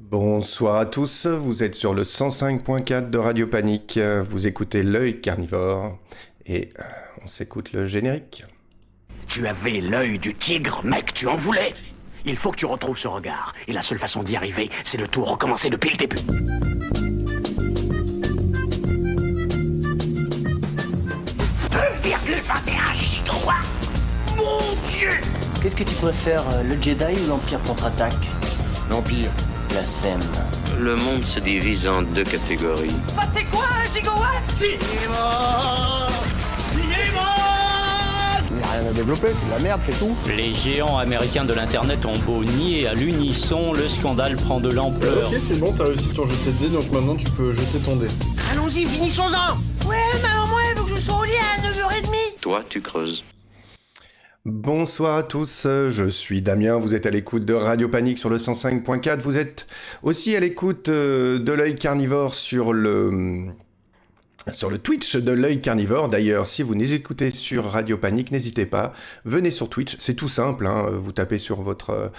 Bonsoir à tous, vous êtes sur le 105.4 de Radio Panique, vous écoutez L'œil carnivore et on s'écoute le générique. Tu avais l'œil du tigre, mec, tu en voulais. Il faut que tu retrouves ce regard. Et la seule façon d'y arriver, c'est de tout recommencer depuis le début. 2,21 gigawatts. Mon Dieu! Qu'est-ce que tu préfères, le Jedi ou l'Empire contre-attaque? L'Empire. Blasphème. Le monde se divise en deux catégories. Bah c'est quoi un gigawatt? Cinéma! Cinéma! Il n'y a rien à développer, c'est de la merde, c'est tout. Les géants américains de l'internet ont beau nier à l'unisson, le scandale prend de l'ampleur. Ok, c'est bon, t'as réussi ton jeté de dés, donc maintenant tu peux jeter ton dé. Allons-y, finissons-en. Ouais, maman, moi, il faut que je sois au lit à 9h30. Toi, tu creuses. Bonsoir à tous, je suis Damien, vous êtes à l'écoute de Radio Panique sur le 105.4, vous êtes aussi à l'écoute de l'œil carnivore sur le Twitch de l'œil carnivore. D'ailleurs, si vous nous écoutez sur Radio Panique, n'hésitez pas, venez sur Twitch, c'est tout simple, hein, vous tapez sur votre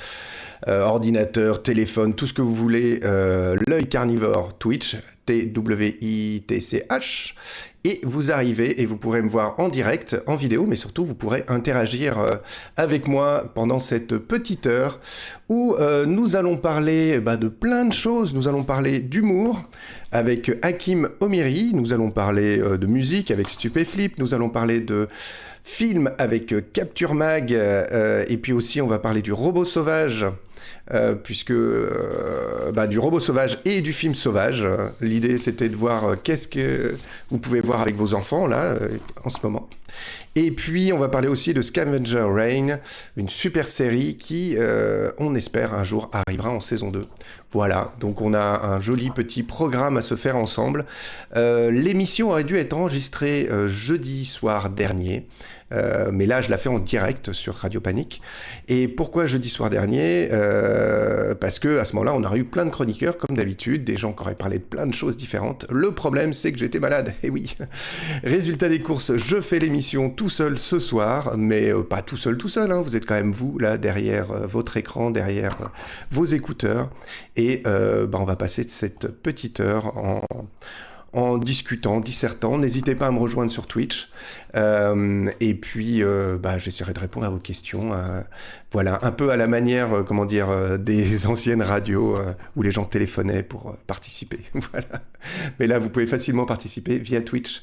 ordinateur, téléphone, tout ce que vous voulez, l'œil carnivore Twitch, Twitch, et vous arrivez et vous pourrez me voir en direct, en vidéo, mais surtout vous pourrez interagir avec moi pendant cette petite heure où nous allons parler de plein de choses. Nous allons parler d'humour avec Hakim Omiri, nous allons parler de musique avec Stupéflip, nous allons parler de film avec Capture Mag, et puis aussi on va parler du robot sauvage. Puisque du robot sauvage et du film sauvage. L'idée c'était de voir qu'est-ce que vous pouvez voir avec vos enfants là en ce moment. Et puis on va parler aussi de Scavenger Reign, une super série qui on espère un jour arrivera en saison 2. Voilà, donc on a un joli petit programme à se faire ensemble. L'émission aurait dû être enregistrée jeudi soir dernier. Mais là, je la fais en direct sur Radio Panique. Et pourquoi jeudi soir dernier ? Parce que à ce moment-là, on aurait eu plein de chroniqueurs, comme d'habitude, des gens qui auraient parlé de plein de choses différentes. Le problème, c'est que j'étais malade. Et oui. Résultat des courses, je fais l'émission tout seul ce soir, mais pas tout seul, hein. Vous êtes quand même vous, là, derrière votre écran, derrière vos écouteurs. Et on va passer cette petite heure en discutant, dissertant. N'hésitez pas à me rejoindre sur Twitch. Et puis, j'essaierai de répondre à vos questions. Voilà, un peu à la manière, des anciennes radios où les gens téléphonaient pour participer. Voilà. Mais là, vous pouvez facilement participer via Twitch.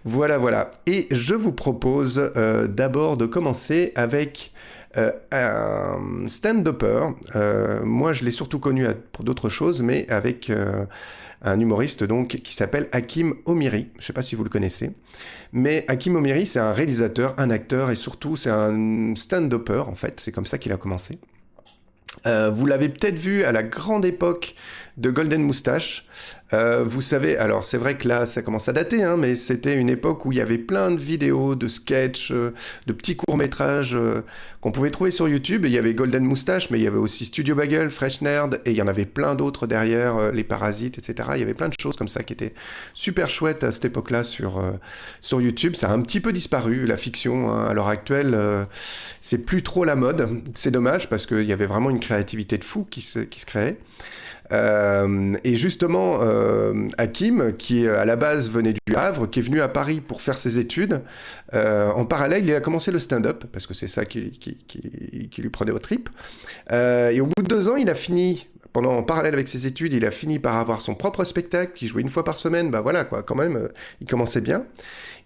Voilà. Et je vous propose d'abord de commencer avec un stand-upper. Moi, je l'ai surtout connu pour d'autres choses, mais avec un humoriste donc qui s'appelle Hakim Omiri. Je ne sais pas si vous le connaissez, mais Hakim Omiri, c'est un réalisateur, un acteur et surtout c'est un stand-upper en fait. C'est comme ça qu'il a commencé. Vous l'avez peut-être vu à la grande époque de Golden Moustache. Vous savez, alors c'est vrai que là ça commence à dater, hein, mais c'était une époque où il y avait plein de vidéos, de sketchs, de petits courts-métrages qu'on pouvait trouver sur YouTube. Et il y avait Golden Moustache, mais il y avait aussi Studio Bagel, Fresh Nerd, et il y en avait plein d'autres derrière, Les Parasites, etc. Il y avait plein de choses comme ça qui étaient super chouettes à cette époque-là sur YouTube. Ça a un petit peu disparu, la fiction, hein, à l'heure actuelle. C'est plus trop la mode. C'est dommage parce qu'il y avait vraiment une créativité de fou qui se créait. Et justement, Hakim, qui à la base venait du Havre, qui est venu à Paris pour faire ses études, en parallèle, il a commencé le stand-up, parce que c'est ça qui lui prenait au tripes. Et au bout de 2 ans, il a fini, en parallèle avec ses études, il a fini par avoir son propre spectacle, qui jouait une fois par semaine. Voilà, quoi, quand même, il commençait bien.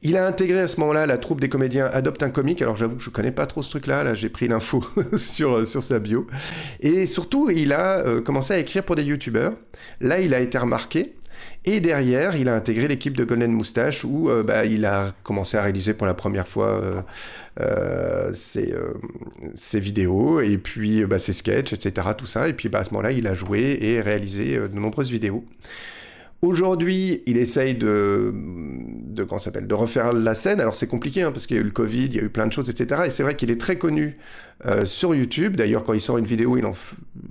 Il a intégré à ce moment-là la troupe des comédiens Adopte un comique. Alors j'avoue que je connais pas trop ce truc-là. Là, j'ai pris l'info sur sa bio. Et surtout, il a commencé à écrire pour des youtubeurs. Là, il a été remarqué. Et derrière, il a intégré l'équipe de Golden Moustache où il a commencé à réaliser pour la première fois ses vidéos et puis ses sketchs, etc. Tout ça. Et puis à ce moment-là, il a joué et réalisé de nombreuses vidéos. Aujourd'hui, il essaye de refaire la scène. Alors c'est compliqué, hein, parce qu'il y a eu le Covid, il y a eu plein de choses, etc. Et c'est vrai qu'il est très connu sur YouTube. D'ailleurs, quand il sort une vidéo,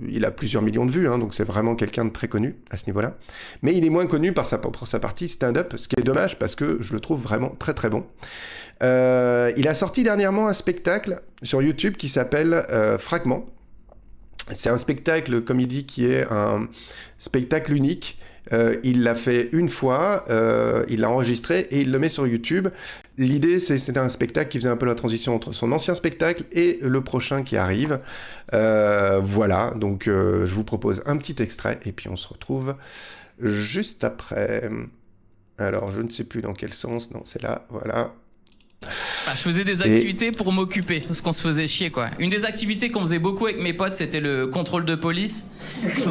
il a plusieurs millions de vues, hein, donc c'est vraiment quelqu'un de très connu à ce niveau-là. Mais il est moins connu pour sa partie stand-up, ce qui est dommage parce que je le trouve vraiment très très bon. Il a sorti dernièrement un spectacle sur YouTube qui s'appelle Fragment. C'est un spectacle, comme il dit, qui est un spectacle unique. Il l'a fait une fois, il l'a enregistré et il le met sur YouTube. L'idée, c'était un spectacle qui faisait un peu la transition entre son ancien spectacle et le prochain qui arrive. Voilà, donc je vous propose un petit extrait et puis on se retrouve juste après. Alors, je ne sais plus dans quel sens. Non, c'est là, voilà. Je faisais des activités pour m'occuper, parce qu'on se faisait chier, quoi. Une des activités qu'on faisait beaucoup avec mes potes, c'était le contrôle de police,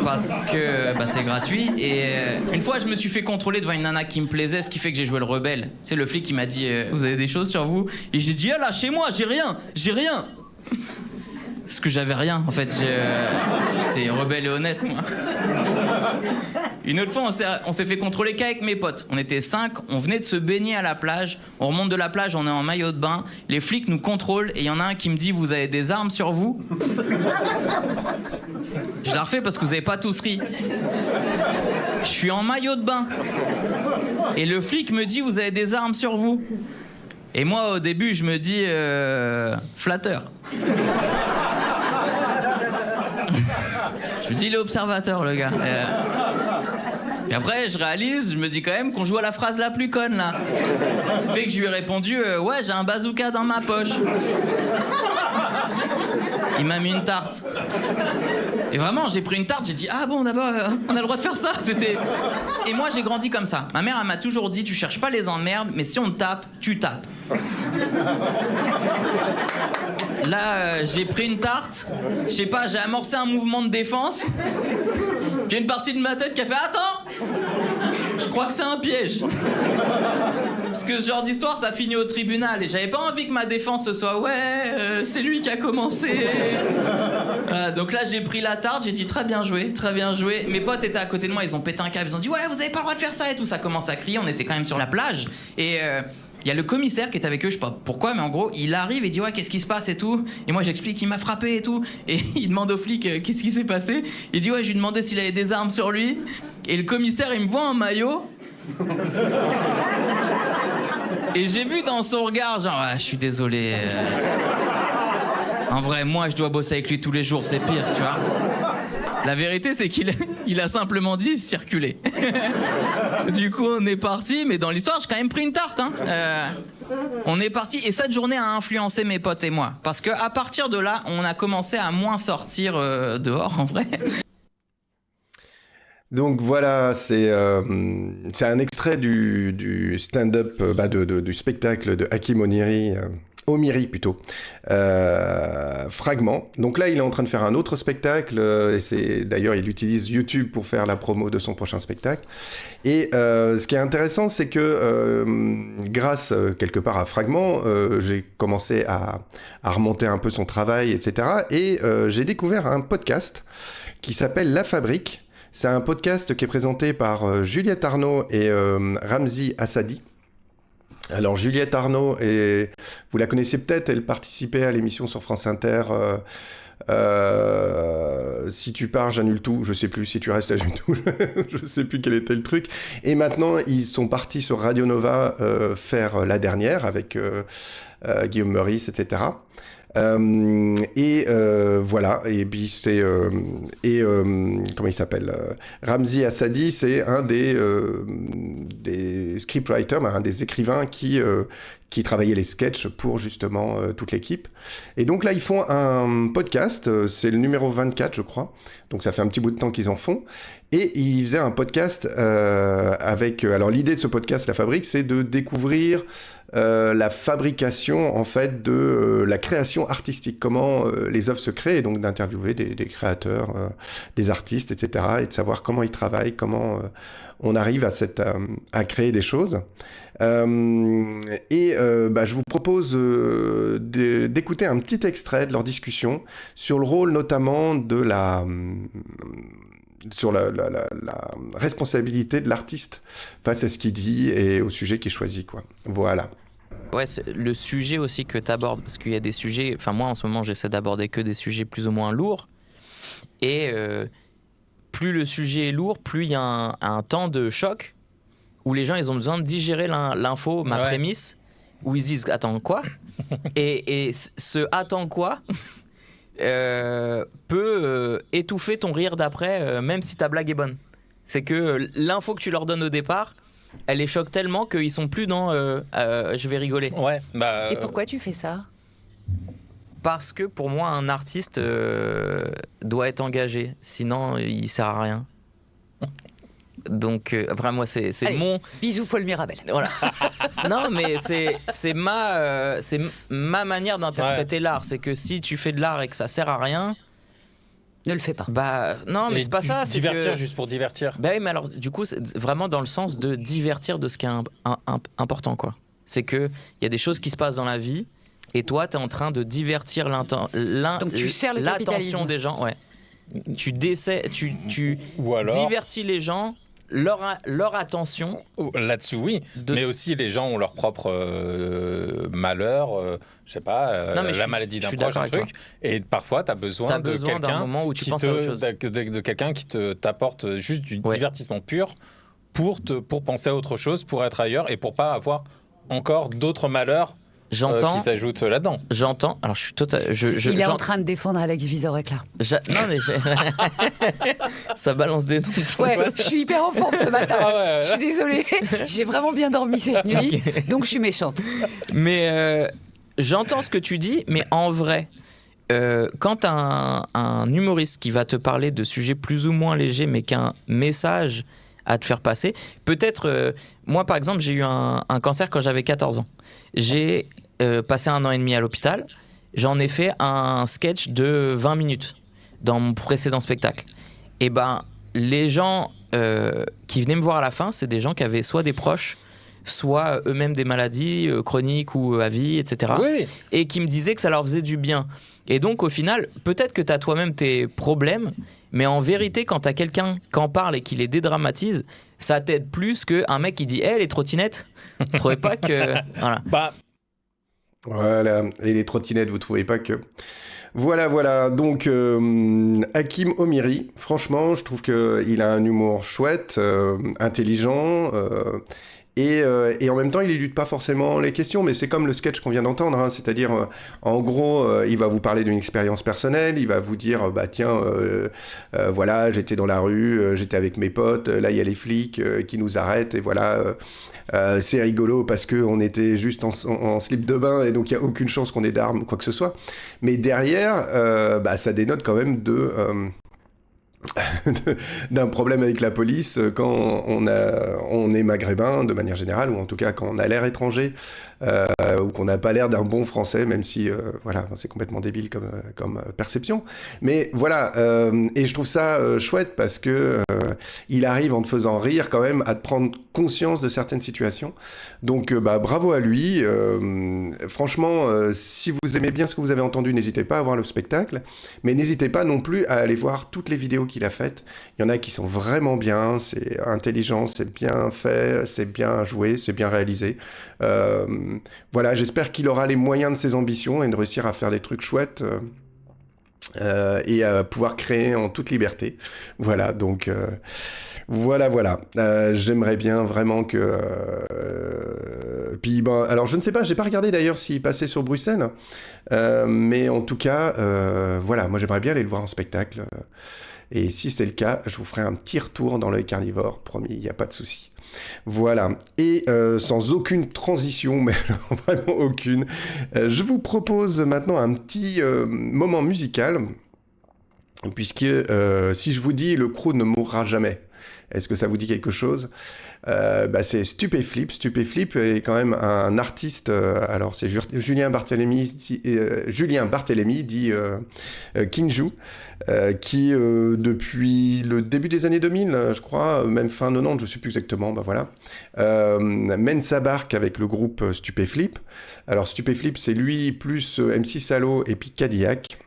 parce que c'est gratuit. Et une fois, je me suis fait contrôler devant une nana qui me plaisait, ce qui fait que j'ai joué le rebelle. Tu sais, le flic qui m'a dit vous avez des choses sur vous? Et j'ai dit lâchez-moi, j'ai rien. Parce que j'avais rien, en fait. J'étais rebelle et honnête, moi. Une autre fois, on s'est fait contrôler qu'avec mes potes. On était 5, on venait de se baigner à la plage. On remonte de la plage, on est en maillot de bain. Les flics nous contrôlent et il y en a un qui me dit vous avez des armes sur vous? Je la refais parce que vous avez pas tous ri. Je suis en maillot de bain. Et le flic me dit vous avez des armes sur vous? Et moi, au début, je me dis flatteur. Je me dis il est observateur, le gars. Et après, je réalise, je me dis quand même qu'on joue à la phrase la plus conne, là. Ça fait que je lui ai répondu ouais, j'ai un bazooka dans ma poche. Il m'a mis une tarte. Et vraiment, j'ai pris une tarte, j'ai dit ah bon, d'abord, on a le droit de faire ça. Et moi, j'ai grandi comme ça. Ma mère, elle m'a toujours dit tu cherches pas les emmerdes, mais si on te tape, tu tapes. Là, j'ai pris une tarte, je sais pas, j'ai amorcé un mouvement de défense. Puis une partie de ma tête qui a fait attends, je crois que c'est un piège. Parce que ce genre d'histoire, ça finit au tribunal. Et j'avais pas envie que ma défense ce soit c'est lui qui a commencé. Voilà, donc là, j'ai pris la tarte, j'ai dit très bien joué, très bien joué. Mes potes étaient à côté de moi, ils ont pété un câble, ils ont dit ouais, vous avez pas le droit de faire ça et tout. Ça commence à crier, on était quand même sur la plage. Et il y a le commissaire qui est avec eux, je sais pas pourquoi, mais en gros, il arrive et dit ouais, qu'est-ce qui se passe et tout. Et moi, j'explique qu'il m'a frappé et tout. Et il demande au flic qu'est-ce qui s'est passé. Il dit ouais, je lui demandais s'il avait des armes sur lui. Et le commissaire, il me voit en maillot. Et j'ai vu dans son regard, genre ah, je suis désolé. En vrai, moi, je dois bosser avec lui tous les jours, c'est pire, tu vois. La vérité, c'est qu'il a simplement dit circuler. Du coup, on est parti, mais dans l'histoire, j'ai quand même pris une tarte. Hein. On est parti, et cette journée a influencé mes potes et moi. Parce qu'à partir de là, on a commencé à moins sortir dehors, en vrai. Donc voilà, c'est un extrait du stand-up, du spectacle de Hakim Omiri plutôt, fragment. Donc là, il est en train de faire un autre spectacle, et d'ailleurs, il utilise YouTube pour faire la promo de son prochain spectacle. Et ce qui est intéressant, c'est que grâce quelque part à Fragment, j'ai commencé à remonter un peu son travail, etc. Et j'ai découvert un podcast qui s'appelle La Fabrique. C'est un podcast qui est présenté par Juliette Arnaud et Ramzi Assadi. Alors Juliette Arnaud, vous la connaissez peut-être, elle participait à l'émission sur France Inter Si tu pars, j'annule tout, je sais plus, si tu restes, j'annule tout, je sais plus quel était le truc. Et maintenant, ils sont partis sur Radio Nova faire la dernière avec Guillaume Meurice, etc. Voilà, et puis c'est comment il s'appelle, Ramzi Assadi, c'est un des scriptwriters, un des écrivains qui travaillait les sketchs pour justement toute l'équipe. Et donc là, ils font un podcast, c'est le numéro 24, je crois. Donc ça fait un petit bout de temps qu'ils en font. Et ils faisaient un podcast avec... alors l'idée de ce podcast, La Fabrique, c'est de découvrir la fabrication, en fait, de la création artistique. Comment les œuvres se créent, et donc d'interviewer des créateurs, des artistes, etc. Et de savoir comment ils travaillent, comment on arrive à créer des choses. Je vous propose d'écouter un petit extrait de leur discussion sur le rôle notamment de sur la responsabilité de l'artiste face à ce qu'il dit et au sujet qu'il choisit, quoi. Voilà. Ouais, le sujet aussi que tu abordes, parce qu'il y a des sujets, enfin moi en ce moment j'essaie d'aborder que des sujets plus ou moins lourds, et plus le sujet est lourd, plus il y a un temps de choc où les gens ils ont besoin de digérer l'info, ma prémisse, où ils disent attends quoi et ce attends quoi peut étouffer ton rire d'après, même si ta blague est bonne. C'est que l'info que tu leur donnes au départ, elle les choque tellement qu'ils sont plus dans je vais rigoler. Ouais. Et pourquoi tu fais ça ? Parce que pour moi, un artiste doit être engagé, sinon il sert à rien. Donc après moi c'est Allez, mon bisous Paul Mirabel. Voilà. Non mais c'est ma manière d'interpréter l'art, c'est que si tu fais de l'art et que ça sert à rien, ne le fais pas. Bah non mais c'est pas ça, c'est divertir que... juste pour divertir. Bah oui, mais alors du coup c'est vraiment dans le sens de divertir de ce qui est important quoi. C'est que il y a des choses qui se passent dans la vie et toi t'es en train de divertir donc tu sers le l'attention des gens, ouais. Tu Ou alors... divertis les gens, leur attention. Là-dessus, oui. Mais aussi, les gens ont leur propre malheur, je sais pas, la maladie d'un proche, un truc. Et parfois, tu as besoin de quelqu'un d'un moment où tu penses à autre chose. de quelqu'un qui t'apporte juste du divertissement pur pour penser à autre chose, pour être ailleurs et pour pas avoir encore d'autres malheurs qui s'ajoutent là-dedans. J'entends. Alors, je suis total. Il est en train de défendre Alex Vizorek là. Non mais ça balance des noms. Ouais, je suis hyper en forme ce matin. Je suis désolée. J'ai vraiment bien dormi cette nuit, donc je suis méchante. Mais j'entends ce que tu dis, mais en vrai, quand un humoriste qui va te parler de sujets plus ou moins légers, mais qu'un message à te faire passer, peut-être. Moi, par exemple, j'ai eu un cancer quand j'avais 14 ans. J'ai passé 1 an et demi à l'hôpital, j'en ai fait un sketch de 20 minutes dans mon précédent spectacle. Et ben, les gens qui venaient me voir à la fin, c'est des gens qui avaient soit des proches, soit eux-mêmes des maladies chroniques ou à vie, etc. Oui. Et qui me disaient que ça leur faisait du bien. Et donc, au final, peut-être que tu as toi-même tes problèmes, mais en vérité, quand tu as quelqu'un qui en parle et qui les dédramatise, ça t'aide plus qu'un mec qui dit « Hey, les trottinettes !» Vous trouvez pas que... Voilà. Voilà, et les trottinettes, vous trouvez pas que... Voilà. Donc, Hakim Omiri, franchement, je trouve qu'il a un humour chouette, intelligent, et en même temps, il élude pas forcément les questions, mais c'est comme le sketch qu'on vient d'entendre, hein, c'est-à-dire, en gros, il va vous parler d'une expérience personnelle, il va vous dire, bah tiens, voilà, j'étais dans la rue, j'étais avec mes potes, là, il y a les flics qui nous arrêtent, et voilà... c'est rigolo parce qu'on était juste en slip de bain et donc il n'y a aucune chance qu'on ait d'armes ou quoi que ce soit. Mais derrière, ça dénote quand même d'un problème avec la police quand on est maghrébin de manière générale, ou en tout cas quand on a l'air étranger, ou qu'on n'a pas l'air d'un bon français, même si voilà, c'est complètement débile comme perception. Mais voilà, et je trouve ça chouette parce que il arrive en te faisant rire quand même à te prendre conscience de certaines situations. Donc bravo à lui. Franchement, si vous aimez bien ce que vous avez entendu, n'hésitez pas à voir le spectacle, mais n'hésitez pas non plus à aller voir toutes les vidéos qu'il a faites. Il y en a qui sont vraiment bien, c'est intelligent, c'est bien fait, c'est bien joué, c'est bien réalisé. Voilà, j'espère qu'il aura les moyens de ses ambitions et de réussir à faire des trucs chouettes et à pouvoir créer en toute liberté. Voilà, donc voilà. J'aimerais bien vraiment que... Puis, alors je ne sais pas, j'ai pas regardé d'ailleurs s'il passait sur Bruxelles, mais en tout cas, voilà, moi j'aimerais bien aller le voir en spectacle. Et si c'est le cas, je vous ferai un petit retour dans l'œil carnivore, promis, il n'y a pas de souci. Voilà, et sans aucune transition, mais vraiment aucune, je vous propose maintenant un petit moment musical, puisque si je vous dis « Le Crew ne mourra jamais », est-ce que ça vous dit quelque chose ? C'est Stupéflip. Stupéflip est quand même un artiste. Alors c'est Julien Barthélémy dit Kinju, qui depuis le début des années 2000, je crois, même fin 90, je ne sais plus exactement, voilà, mène sa barque avec le groupe Stupéflip. Alors Stupéflip, c'est lui plus MC Salo et puis Cadillac,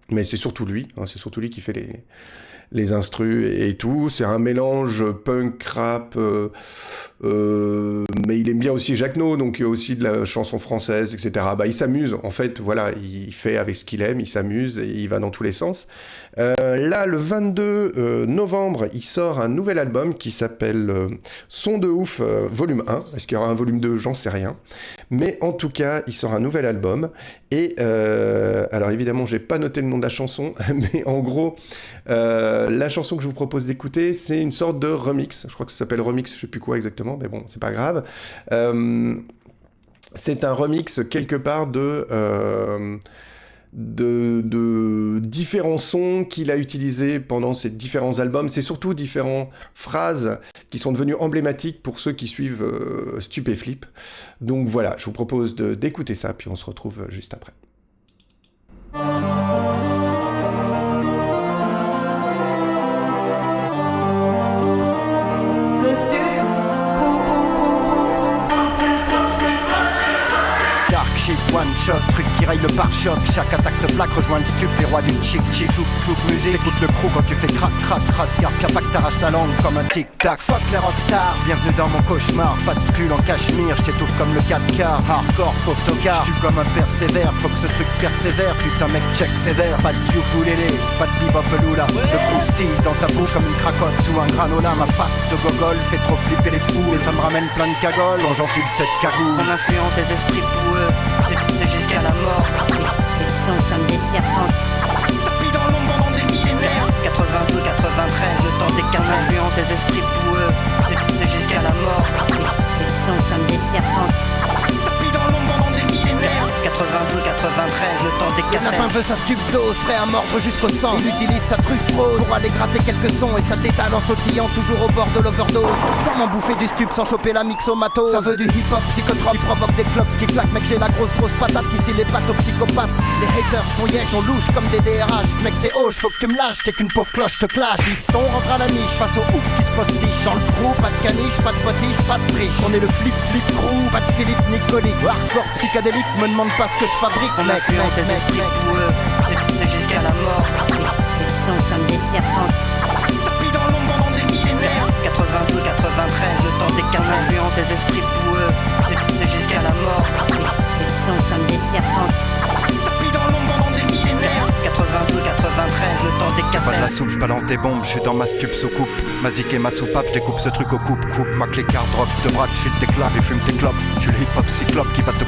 mais c'est surtout lui qui fait les instrus et tout. C'est un mélange punk, rap, mais il aime bien aussi Jacques No, donc il y a aussi de la chanson française, etc. Il s'amuse, en fait, voilà, il fait avec ce qu'il aime, il s'amuse et il va dans tous les sens. Là, le 22 novembre, il sort un nouvel album qui s'appelle Son de ouf volume 1. Est-ce qu'il y aura un volume 2 ? J'en sais rien. Mais en tout cas, il sort un nouvel album. Et alors évidemment, j'ai pas noté le nom de la chanson, mais en gros, la chanson que je vous propose d'écouter, c'est une sorte de remix. Je crois que ça s'appelle remix, je sais plus quoi exactement, mais bon, c'est pas grave. C'est un remix quelque part de différents sons qu'il a utilisés pendant ses différents albums. C'est surtout différentes phrases qui sont devenues emblématiques pour ceux qui suivent Stupéflip. Donc voilà, je vous propose d'écouter ça, puis on se retrouve juste après. Shit, one shot, truc qui raye le pare-choc. Chaque attaque te plaque, rejoint le stup, les rois d'une chic, chouk, musique. Écoute le crew quand tu fais crac, crasse, car capac t'arrache la langue comme un tic-tac. Fuck les rockstars, bienvenue dans mon cauchemar. Pas de pull en cachemire, j't'étouffe comme le 4K. Hardcore, pauvre tocard, j'tue comme un persévère. Faut que ce truc persévère, putain mec check sévère. Pas de ukulélé, pas de bebop lula. Le croustille dans ta bouche comme une cracotte ou un granola. Ma face de gogol fait trop flipper les fous. Et ça me ramène plein de cagoles quand j'enfile cette cagoule. On influence les esprits boueux, c'est jusqu'à la mort. Ils sont comme des serpents. Tapis dans l'ombre pendant des millénaires. 92, 93, le temps des casses. On influence les esprits boueux, c'est jusqu'à la mort. Ils sont comme des serpents. Tapis dans l'ombre pendant des millénaires. 92, 93, le temps des cassettes. Le lapin veut sa subdose, prêt à mordre jusqu'au sang. Il utilise sa truffe rose pour aller gratter quelques sons. Et ça détale en sautillant toujours au bord de l'overdose. Comment bouffer du stup sans choper la mixomatose. Ça veut du hip-hop psychotrope, il provoque des clopes qui claquent. Mec j'ai la grosse patate qui scie les pattes aux psychopathes. Les haters font yes, on louche comme des DRH. Mec c'est hoche, faut que tu me lâches, t'es qu'une pauvre cloche, te clash. Piston rentre à la niche, face au ouf qui se postiche. Dans le crew, pas de caniche, pas de potiche, pas de triche. On est le flip crew, pas de Philippe Nicoli. Hardcore psychédélique, me demande pas ce que je fabrique. On influence les esprits boueux, c'est jusqu'à la mort. Ils sont comme des serpents. Tapis dans l'ombre pendant des millénaires. 92, 93, le temps des casses. On influence les esprits boueux, c'est jusqu'à la mort. Ils sont comme des serpents. Tapis dans l'ombre pendant des millénaires. 92, 93, le temps des cassettes. C'est pas de la soupe, je balance des bombes, je suis dans ma stup sous coupe. Ma zik et ma soupape, je découpe ce truc au coupe. Ma clé car drop, de braque, je file tes claps et fume tes clopes. Je suis le hip-hop cyclope qui va te...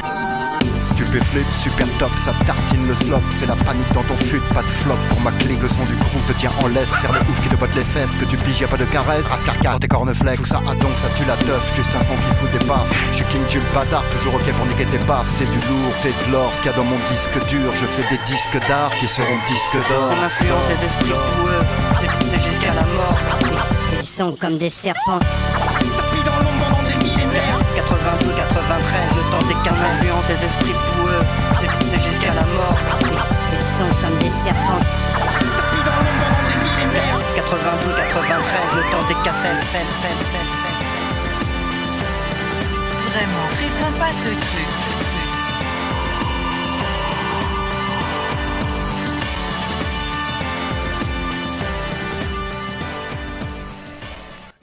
Stupéflip, super top, ça tartine le slop. C'est la panique dans ton fut, pas de flop. Pour ma clé, le son du crew te tient en laisse. Faire le ouf qui te botte les fesses, que tu piges, y'a pas de caresse. Rascarcar, tes corneflex, tout ça a donc, ça tue la teuf. Juste un son qui fout des baffes. Je suis King Jules Badard, toujours ok pour niquer tes baffes. C'est du lourd, c'est de l'or, ce qu'il y a dans mon disque dur. Je fais des disques d'art qui seront disques d'or. On influence les esprits boueux, c'est jusqu'à la mort. Ils sont comme des serpents. Tapis dans l'ombre pendant des millénaires. 92, 93, le temps des casses. On influence les esprits boueux, c'est jusqu'à la mort. Ils sont comme des serpents. Tapis dans l'ombre pendant des millénaires. 92, 93, le temps des cassettes. Vraiment très sympa ce truc.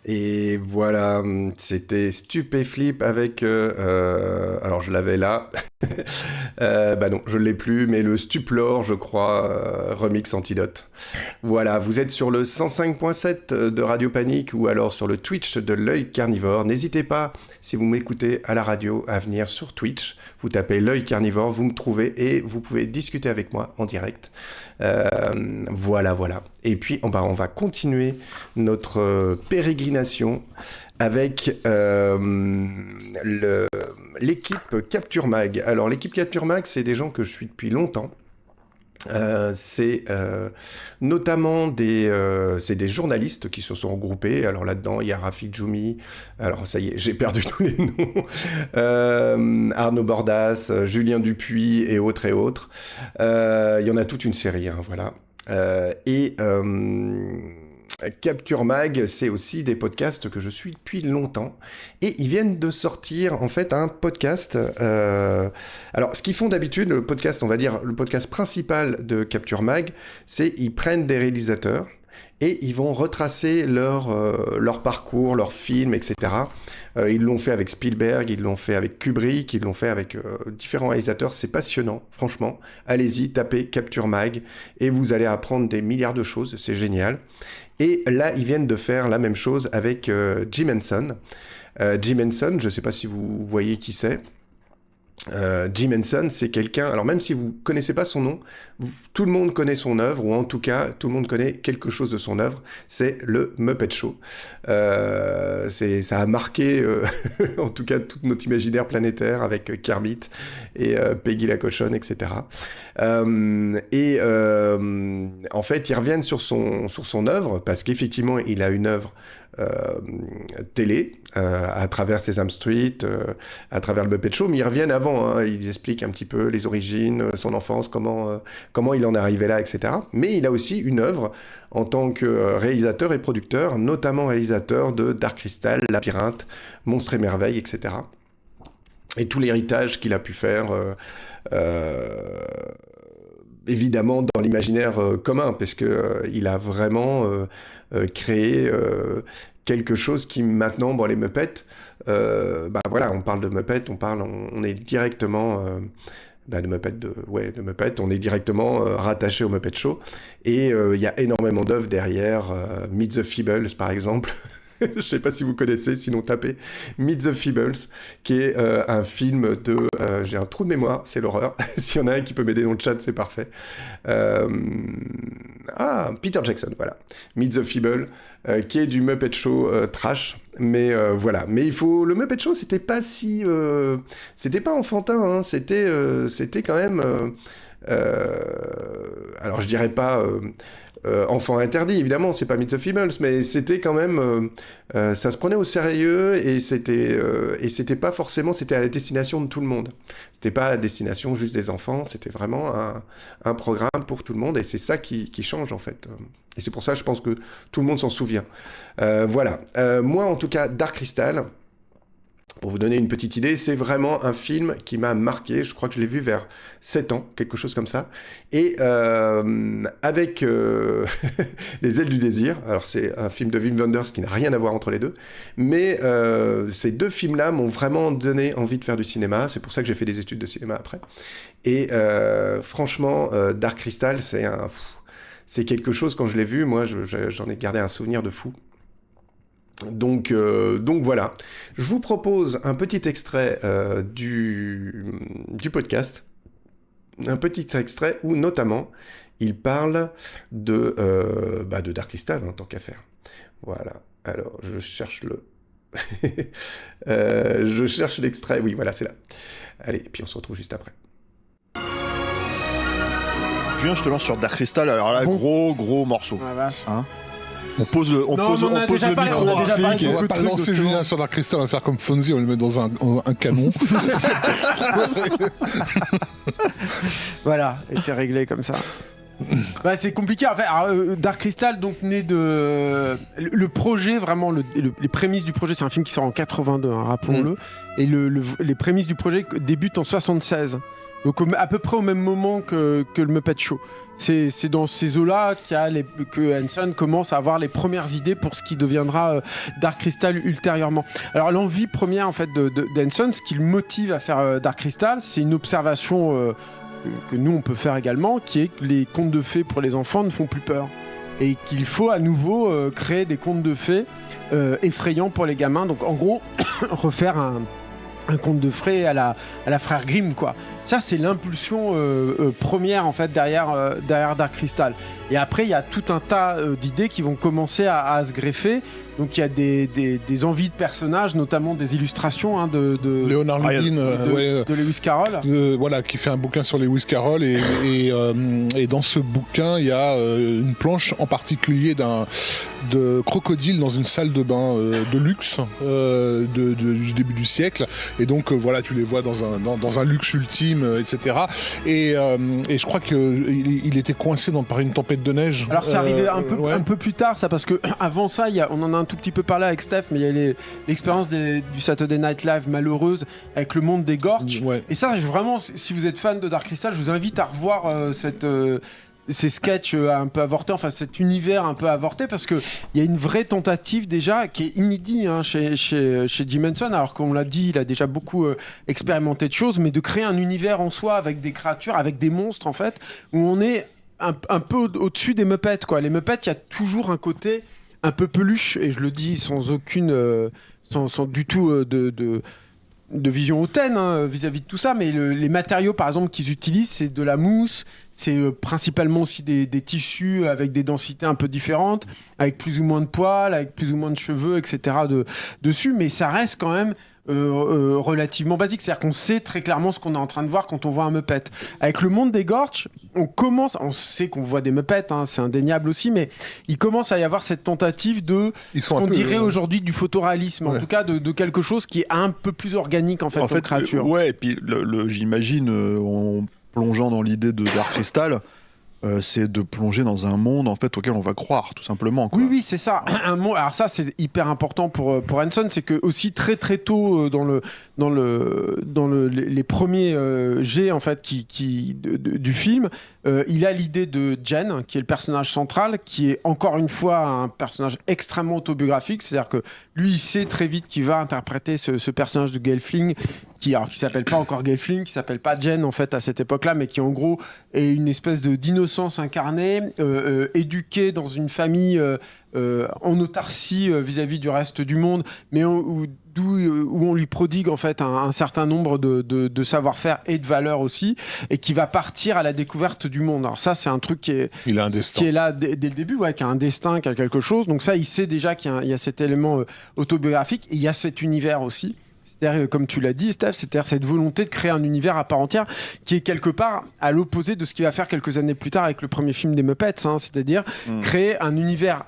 Et voilà, c'était Stupéflip avec... alors je l'avais là. Bah non, je ne l'ai plus, mais le Stuplore, je crois, remix Antidote. Voilà, vous êtes sur le 105.7 de Radio Panique ou alors sur le Twitch de l'Œil Carnivore. N'hésitez pas, si vous m'écoutez à la radio, à venir sur Twitch. Vous tapez l'Œil Carnivore, vous me trouvez et vous pouvez discuter avec moi en direct. Voilà. Et puis, on va continuer notre pérégrination avec l'équipe Capture Mag. Alors, l'équipe Capture Mag, c'est des gens que je suis depuis longtemps. C'est notamment des journalistes qui se sont regroupés. Alors là-dedans, il y a Rafik Djoumi. Alors ça y est, j'ai perdu tous les noms. Arnaud Bordas, Julien Dupuis et autres. Il y en a toute une série, hein, voilà. Capture Mag, c'est aussi des podcasts que je suis depuis longtemps. Et ils viennent de sortir, en fait, un podcast. Alors, ce qu'ils font d'habitude, le podcast, on va dire, le podcast principal de Capture Mag, c'est ils prennent des réalisateurs et ils vont retracer leur parcours, leur film, etc. Ils l'ont fait avec Spielberg, ils l'ont fait avec Kubrick, ils l'ont fait avec différents réalisateurs. C'est passionnant, franchement. Allez-y, tapez Capture Mag et vous allez apprendre des milliards de choses. C'est génial. Et là, ils viennent de faire la même chose avec Jim Henson. Jim Henson, je ne sais pas si vous voyez qui c'est. Jim Henson, c'est quelqu'un, alors même si vous ne connaissez pas son nom, tout le monde connaît son œuvre, ou en tout cas, tout le monde connaît quelque chose de son œuvre, c'est le Muppet Show. Ça a marqué, en tout cas, tout notre imaginaire planétaire, avec Kermit et Peggy la cochonne, etc. En fait, ils reviennent sur son œuvre, parce qu'effectivement, il a une œuvre télé, à travers Sesame Street, à travers le Muppet Show, mais ils reviennent avant, hein, ils expliquent un petit peu les origines, son enfance, comment il en est arrivé là, etc. Mais il a aussi une œuvre en tant que réalisateur et producteur, notamment réalisateur de Dark Crystal, Labyrinthe, Monstres et Merveilles, etc. Et tout l'héritage qu'il a pu faire, évidemment dans l'imaginaire commun, parce que il a vraiment créé quelque chose qui maintenant, bon, les Muppets, voilà, on parle de Muppets, on est directement de Muppets, on est directement rattaché au Muppet Show, et il y a énormément d'œuvres derrière, Meet the Feebles par exemple. Je ne sais pas si vous connaissez, sinon tapez Meet the Feebles, qui est un film de... j'ai un trou de mémoire, c'est l'horreur. S'il y en a un qui peut m'aider dans le chat, c'est parfait. Peter Jackson, voilà. Meet the Feebles, qui est du Muppet Show trash. Mais voilà. Mais le Muppet Show, c'était pas si... c'était pas enfantin, hein. C'était quand même... alors, je dirais pas... enfant interdit, évidemment, c'est pas Meet the Feebles, mais c'était quand même, ça se prenait au sérieux et c'était pas forcément, c'était à la destination de tout le monde. C'était pas à la destination juste des enfants, c'était vraiment un programme pour tout le monde et c'est ça qui change en fait. Et c'est pour ça, je pense que tout le monde s'en souvient. Voilà. Moi, en tout cas, Dark Crystal. Pour vous donner une petite idée, c'est vraiment un film qui m'a marqué. Je crois que je l'ai vu vers 7 ans, quelque chose comme ça. Et avec Les Ailes du Désir, alors c'est un film de Wim Wenders qui n'a rien à voir entre les deux, mais ces deux films-là m'ont vraiment donné envie de faire du cinéma. C'est pour ça que j'ai fait des études de cinéma après. Et franchement, Dark Crystal, c'est quelque chose, quand je l'ai vu, moi j'en ai gardé un souvenir de fou. Donc voilà, je vous propose un petit extrait du podcast, un petit extrait où notamment il parle de Dark Crystal en tant qu'affaire. Voilà, alors je cherche je cherche l'extrait, oui voilà c'est là. Allez, et puis on se retrouve juste après. Julien, je te lance sur Dark Crystal, alors là, gros morceau. Ah, vache. Hein, on pose le micro. On va pas lancer Julien sur Dark Crystal, on va faire comme Fonzie, on va le mettre dans un canon. Voilà, et c'est réglé comme ça. C'est compliqué. En fait, Dark Crystal, donc né de le projet, vraiment les prémices du projet, c'est un film qui sort en 82, hein, rappelons-le. Et les prémices du projet débutent en 76. Donc à peu près au même moment que le Muppet Show. C'est dans ces eaux-là que Henson commence à avoir les premières idées pour ce qui deviendra Dark Crystal ultérieurement. Alors l'envie première en fait d'Henson, ce qui le motive à faire Dark Crystal, c'est une observation que nous on peut faire également, qui est que les contes de fées pour les enfants ne font plus peur. Et qu'il faut à nouveau créer des contes de fées effrayants pour les gamins. Donc en gros, refaire un conte de fées à la frère Grimm, quoi. Ça, c'est l'impulsion première, en fait, derrière Dark Crystal. Et après, il y a tout un tas d'idées qui vont commencer à se greffer. Donc, il y a des envies de personnages, notamment des illustrations de Leonard Lubin, de Lewis Carroll. Voilà, qui fait un bouquin sur Lewis Carroll. Et dans ce bouquin, il y a une planche en particulier de crocodile dans une salle de bain de luxe du début du siècle. Et donc, voilà, tu les vois dans un luxe ultime, etc. Et je crois qu'il était coincé par une tempête de neige. Alors, c'est arrivé un peu plus tard, ça, parce que avant ça, on en a un tout petit peu parlé avec Steph, mais il y a l'expérience du Saturday Night Live malheureuse avec le monde des Gorges. Ouais. Et ça, vraiment, si vous êtes fan de Dark Crystal, je vous invite à revoir ces sketchs un peu avortés, enfin cet univers un peu avorté, parce qu'il y a une vraie tentative déjà qui est inédite chez Jim Henson, alors qu'on l'a dit, il a déjà beaucoup expérimenté de choses, mais de créer un univers en soi avec des créatures, avec des monstres en fait, où on est un peu au-dessus des Muppets, quoi. Les Muppets, il y a toujours un côté un peu peluche, et je le dis sans aucune... sans du tout de vision hautaine vis-à-vis de tout ça, mais les matériaux par exemple qu'ils utilisent, c'est de la mousse, c'est principalement aussi des tissus avec des densités un peu différentes, avec plus ou moins de poils, avec plus ou moins de cheveux, etc. dessus, mais ça reste quand même relativement basique, c'est-à-dire qu'on sait très clairement ce qu'on est en train de voir quand on voit un Muppet. Avec le monde des Gorges, on sait qu'on voit des Muppets, c'est indéniable aussi, mais il commence à y avoir cette tentative de on dirait aujourd'hui du photoréalisme, en tout cas de quelque chose qui est un peu plus organique en fait comme créature. Ouais, et puis j'imagine en plongeant dans l'idée de Dark Crystal, c'est de plonger dans un monde en fait auquel on va croire tout simplement, quoi. Oui, c'est ça. Alors ça c'est hyper important pour Henson, c'est que aussi très très tôt dans les premiers jets en fait du film, il a l'idée de Jen, qui est le personnage central, qui est encore une fois un personnage extrêmement autobiographique, c'est-à-dire que lui il sait très vite qu'il va interpréter ce personnage de Gelfling qui s'appelle pas encore Gelfling, qui s'appelle pas Jen en fait à cette époque-là, mais qui en gros est une espèce d'innocence incarnée, éduquée dans une famille en autarcie vis-à-vis du reste du monde, mais où on lui prodigue en fait un certain nombre de savoir-faire et de valeurs aussi, et qui va partir à la découverte du monde. Alors ça, c'est un truc qui est là dès le début, qui a un destin, qui a quelque chose. Donc ça, il sait déjà qu'il y a cet élément autobiographique, et il y a cet univers aussi. C'est-à-dire, comme tu l'as dit, Steph, c'est-à-dire cette volonté de créer un univers à part entière qui est quelque part à l'opposé de ce qu'il va faire quelques années plus tard avec le premier film des Muppets, c'est-à-dire créer un univers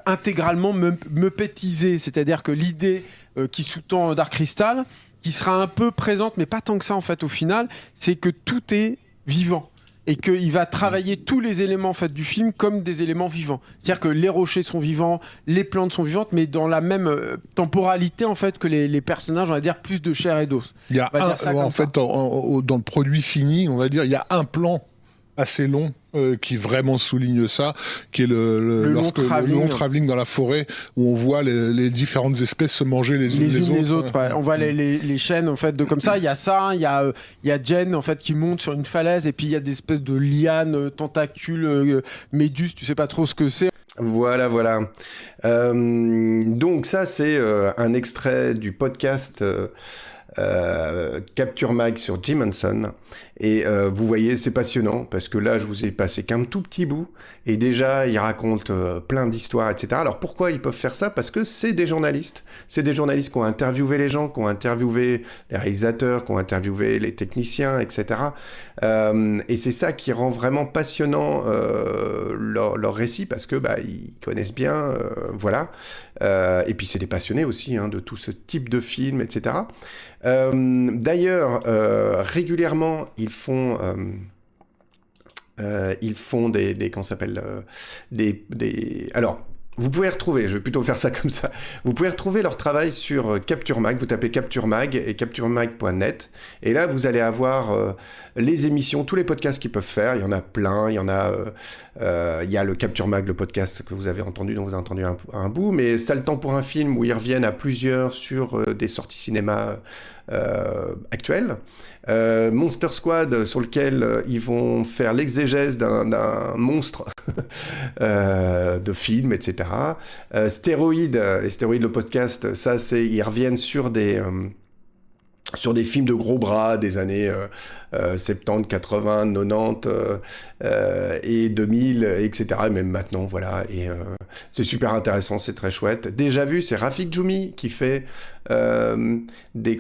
intégralement muppetisé, c'est-à-dire que l'idée qui sous-tend Dark Crystal, qui sera un peu présente, mais pas tant que ça en fait au final, c'est que tout est vivant. Et qu'il va travailler tous les éléments en fait, du film comme des éléments vivants. C'est-à-dire que les rochers sont vivants, les plantes sont vivantes, mais dans la même temporalité en fait, que les personnages, on va dire, plus de chair et d'os. Il y a dans le produit fini, on va dire, il y a un plan assez long qui vraiment souligne ça, qui est le long travelling dans la forêt, où on voit les différentes espèces se manger les unes les autres. Ouais. On voit les chaînes en fait de comme ça. Il y a ça, il y a Jen en fait qui monte sur une falaise, et puis il y a des espèces de lianes, tentacules, méduses, tu sais pas trop ce que c'est. Voilà. Donc ça c'est un extrait du podcast Capture Mag sur Jim Henson, et vous voyez, c'est passionnant parce que là je vous ai passé qu'un tout petit bout, et déjà il raconte plein d'histoires, etc. Alors pourquoi ils peuvent faire ça? Parce que c'est des journalistes qui ont interviewé les gens, qui ont interviewé les réalisateurs, qui ont interviewé les techniciens, etc. Et c'est ça qui rend vraiment passionnant leur récit, parce que ils connaissent bien, voilà. Et puis c'est des passionnés aussi de tout ce type de film, etc. D'ailleurs, régulièrement, ils font des qu'on s'appelle des alors vous pouvez retrouver, je vais plutôt faire ça comme ça, vous pouvez retrouver leur travail sur Capture Mag, vous tapez Capture Mag et capturemag.net, et là vous allez avoir les émissions, tous les podcasts qu'ils peuvent faire, il y en a plein, il y a le Capture Mag, le podcast que vous avez entendu, dont vous avez entendu un bout, mais Ça le temps pour un film, où ils reviennent à plusieurs sur des sorties cinéma actuelles. Monster Squad, sur lequel ils vont faire l'exégèse d'un monstre de film, etc. Stéroïde, le podcast, ça c'est, ils reviennent sur des films de gros bras des années 70, 80, 90 et 2000, etc. Et même maintenant, voilà. Et c'est super intéressant, c'est très chouette. Déjà vu, c'est Rafik Djoumi qui fait des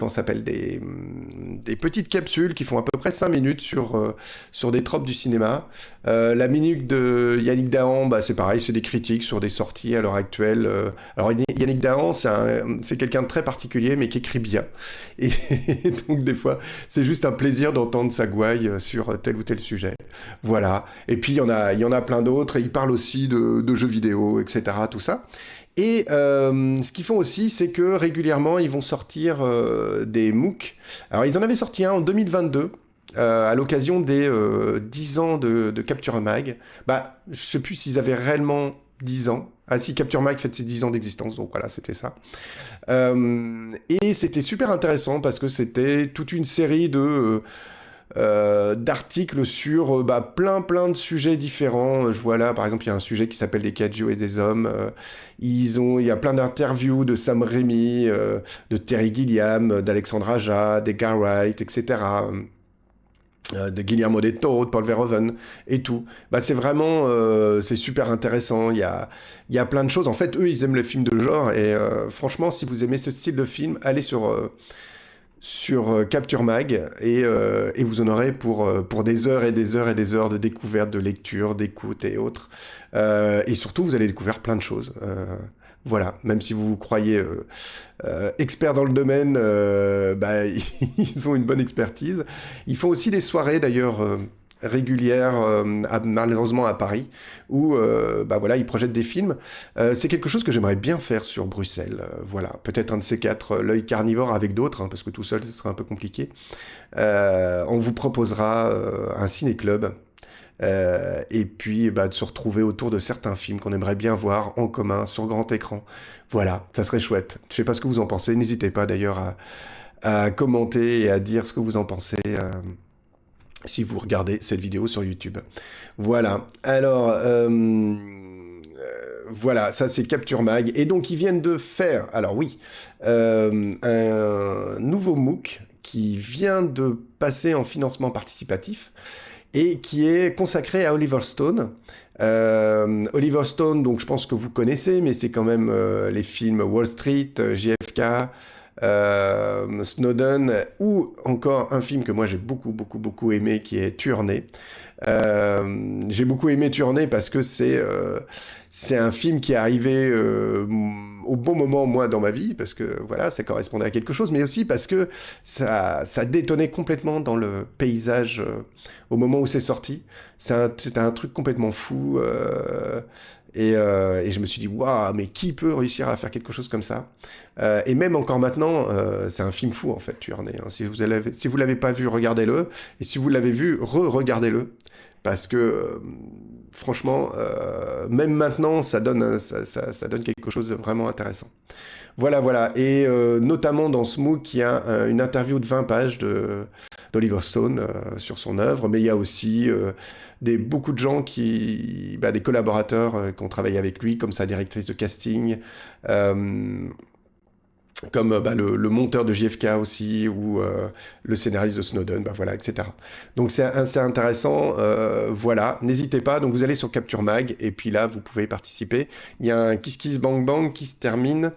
petites capsules qui font à peu près 5 minutes sur des tropes du cinéma. La minute de Yannick Dahan, c'est pareil, c'est des critiques sur des sorties à l'heure actuelle. Alors Yannick Dahan, c'est quelqu'un de très particulier, mais qui écrit bien. Et donc des fois, c'est juste un plaisir d'entendre sa gouaille sur tel ou tel sujet. Voilà. Et puis il y en a plein d'autres. Et ils parlent aussi de jeux vidéo, etc. Tout ça. Et ce qu'ils font aussi, c'est que régulièrement, ils vont sortir des MOOC. Alors ils en avaient sorti un en 2022. à l'occasion des 10 ans de Capture Mag. Bah, je sais plus s'ils avaient réellement 10 ans. Ah si, Capture Mag fête ses 10 ans d'existence, donc voilà, c'était ça. Et c'était super intéressant parce que c'était toute une série d'articles sur plein de sujets différents. Je vois là, par exemple, il y a un sujet qui s'appelle des kaiju et des hommes. Il y a plein d'interviews de Sam Raimi, de Terry Gilliam, d'Alexandre Aja, d'Edgar Wright, etc., de Guillermo del Toro, de Paul Verhoeven et tout. Bah, c'est vraiment c'est super intéressant. Il y a plein de choses. En fait, eux, ils aiment les films de genre et franchement, si vous aimez ce style de film, allez sur Capture Mag et vous en aurez pour des heures et des heures et des heures de découverte, de lecture, d'écoute et autres. Et surtout, vous allez découvrir plein de choses. Voilà, même si vous vous croyez expert dans le domaine, ils ont une bonne expertise. Ils font aussi des soirées d'ailleurs régulières, malheureusement à Paris, où ils projettent des films. C'est quelque chose que j'aimerais bien faire sur Bruxelles. Voilà, peut-être un de ces 4, l'œil carnivore avec d'autres, parce que tout seul ce serait un peu compliqué. On vous proposera un ciné-club. Et puis de se retrouver autour de certains films qu'on aimerait bien voir en commun sur grand écran. Voilà, ça serait chouette. Je sais pas ce que vous en pensez. N'hésitez pas d'ailleurs à commenter et à dire ce que vous en pensez si vous regardez cette vidéo sur YouTube. Voilà. Alors, voilà, ça c'est Capture Mag. Et donc ils viennent de faire, alors oui, un nouveau MOOC qui vient de passer en financement participatif et qui est consacré à Oliver Stone. Oliver Stone, donc je pense que vous connaissez, mais c'est quand même les films Wall Street, JFK, Snowden, ou encore un film que moi j'ai beaucoup aimé, qui est Tueur-né. J'ai beaucoup aimé Tueur-né parce que c'est un film qui est arrivé au bon moment, moi, dans ma vie, parce que voilà, ça correspondait à quelque chose, mais aussi parce que ça détonnait complètement dans le paysage au moment où c'est sorti. C'était un truc complètement fou. Et je me suis dit, waouh, mais qui peut réussir à faire quelque chose comme ça? Et même encore maintenant, c'est un film fou, en fait, Tueur-né. Si vous l'avez pas vu, regardez-le. Et si vous l'avez vu, regardez-le. Parce que, franchement, même maintenant, ça donne quelque chose de vraiment intéressant. Voilà. Et notamment dans ce MOOC, il y a une interview de 20 pages d'Oliver Stone sur son œuvre, mais il y a aussi beaucoup de gens des collaborateurs qui ont travaillé avec lui, comme sa directrice de casting, comme le monteur de JFK aussi, ou le scénariste de Snowden, voilà, etc. Donc c'est assez intéressant, voilà, n'hésitez pas, donc vous allez sur Capture Mag, et puis là, vous pouvez participer. Il y a un Kiss Kiss Bang Bang qui se termine,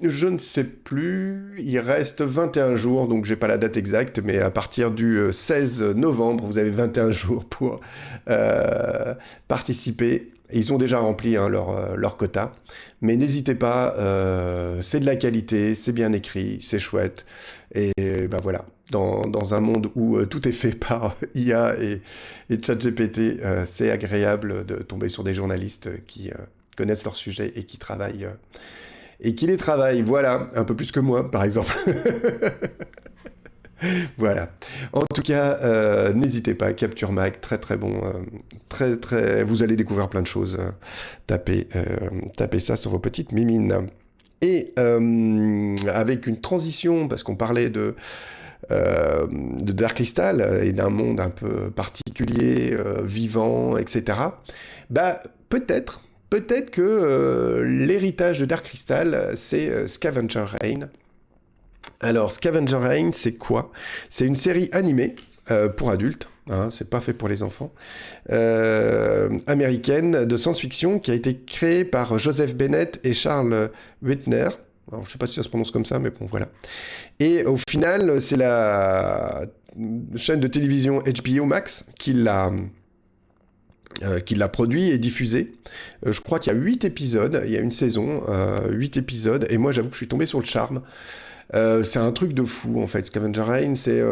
je ne sais plus, il reste 21 jours, donc j'ai pas la date exacte, mais à partir du 16 novembre, vous avez 21 jours pour participer. Et ils ont déjà rempli leur quota. Mais n'hésitez pas, c'est de la qualité, c'est bien écrit, c'est chouette. Et voilà, dans un monde où tout est fait par IA et ChatGPT, c'est agréable de tomber sur des journalistes qui connaissent leur sujet et qui travaillent. Et qui les travaillent, voilà, un peu plus que moi, par exemple. Voilà. En tout cas, n'hésitez pas, Capture Mag, très bon, vous allez découvrir plein de choses. Tapez ça sur vos petites mimines. Et avec une transition, parce qu'on parlait de Dark Crystal et d'un monde un peu particulier, vivant, etc. Peut-être que l'héritage de Dark Crystal, c'est Scavenger Reign. Alors, Scavenger Reign, c'est quoi? C'est une série animée pour adultes, c'est pas fait pour les enfants, américaine de science-fiction qui a été créée par Joseph Bennett et Charles Whitner. Alors, je sais pas si ça se prononce comme ça, mais bon, voilà. Et au final, c'est la chaîne de télévision HBO Max qui l'a produit et diffusé. Je crois qu'il y a 8 épisodes, il y a une saison, 8 épisodes, et moi j'avoue que je suis tombé sur le charme. C'est un truc de fou en fait, Scavenger Reign. C'est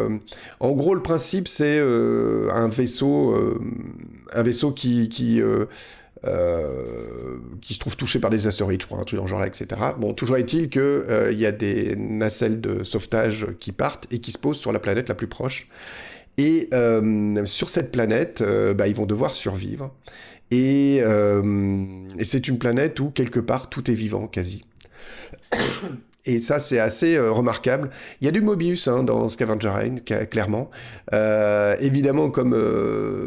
en gros le principe, c'est un vaisseau qui qui se trouvent touchés par des astéroïdes, je crois, un truc dans ce genre-là, etc. Bon, toujours est-il qu'il y a des nacelles de sauvetage qui partent et qui se posent sur la planète la plus proche. Et sur cette planète, ils vont devoir survivre. Et c'est une planète où, quelque part, tout est vivant, quasi. Et ça, c'est assez remarquable. Il y a du Mobius dans Scavenger Reign, clairement. Évidemment, comme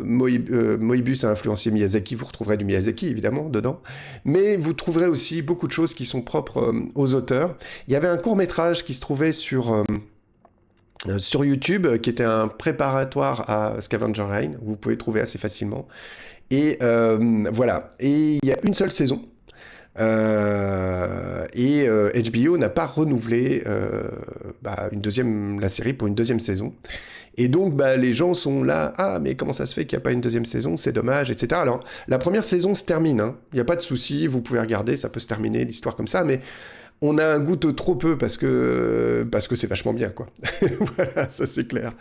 Moebius a influencé Miyazaki, vous retrouverez du Miyazaki, évidemment, dedans. Mais vous trouverez aussi beaucoup de choses qui sont propres aux auteurs. Il y avait un court-métrage qui se trouvait sur YouTube, qui était un préparatoire à Scavenger Reign. Vous pouvez trouver assez facilement. Et voilà. Et il y a une seule saison. Et HBO n'a pas renouvelé la série pour une deuxième saison. Et donc, les gens sont là, ah, mais comment ça se fait qu'il n'y a pas une deuxième saison? C'est dommage, etc. Alors, la première saison se termine, il n'y a pas de souci, vous pouvez regarder, ça peut se terminer, l'histoire comme ça, mais on a un goût trop peu parce que c'est vachement bien, quoi. Voilà, ça c'est clair.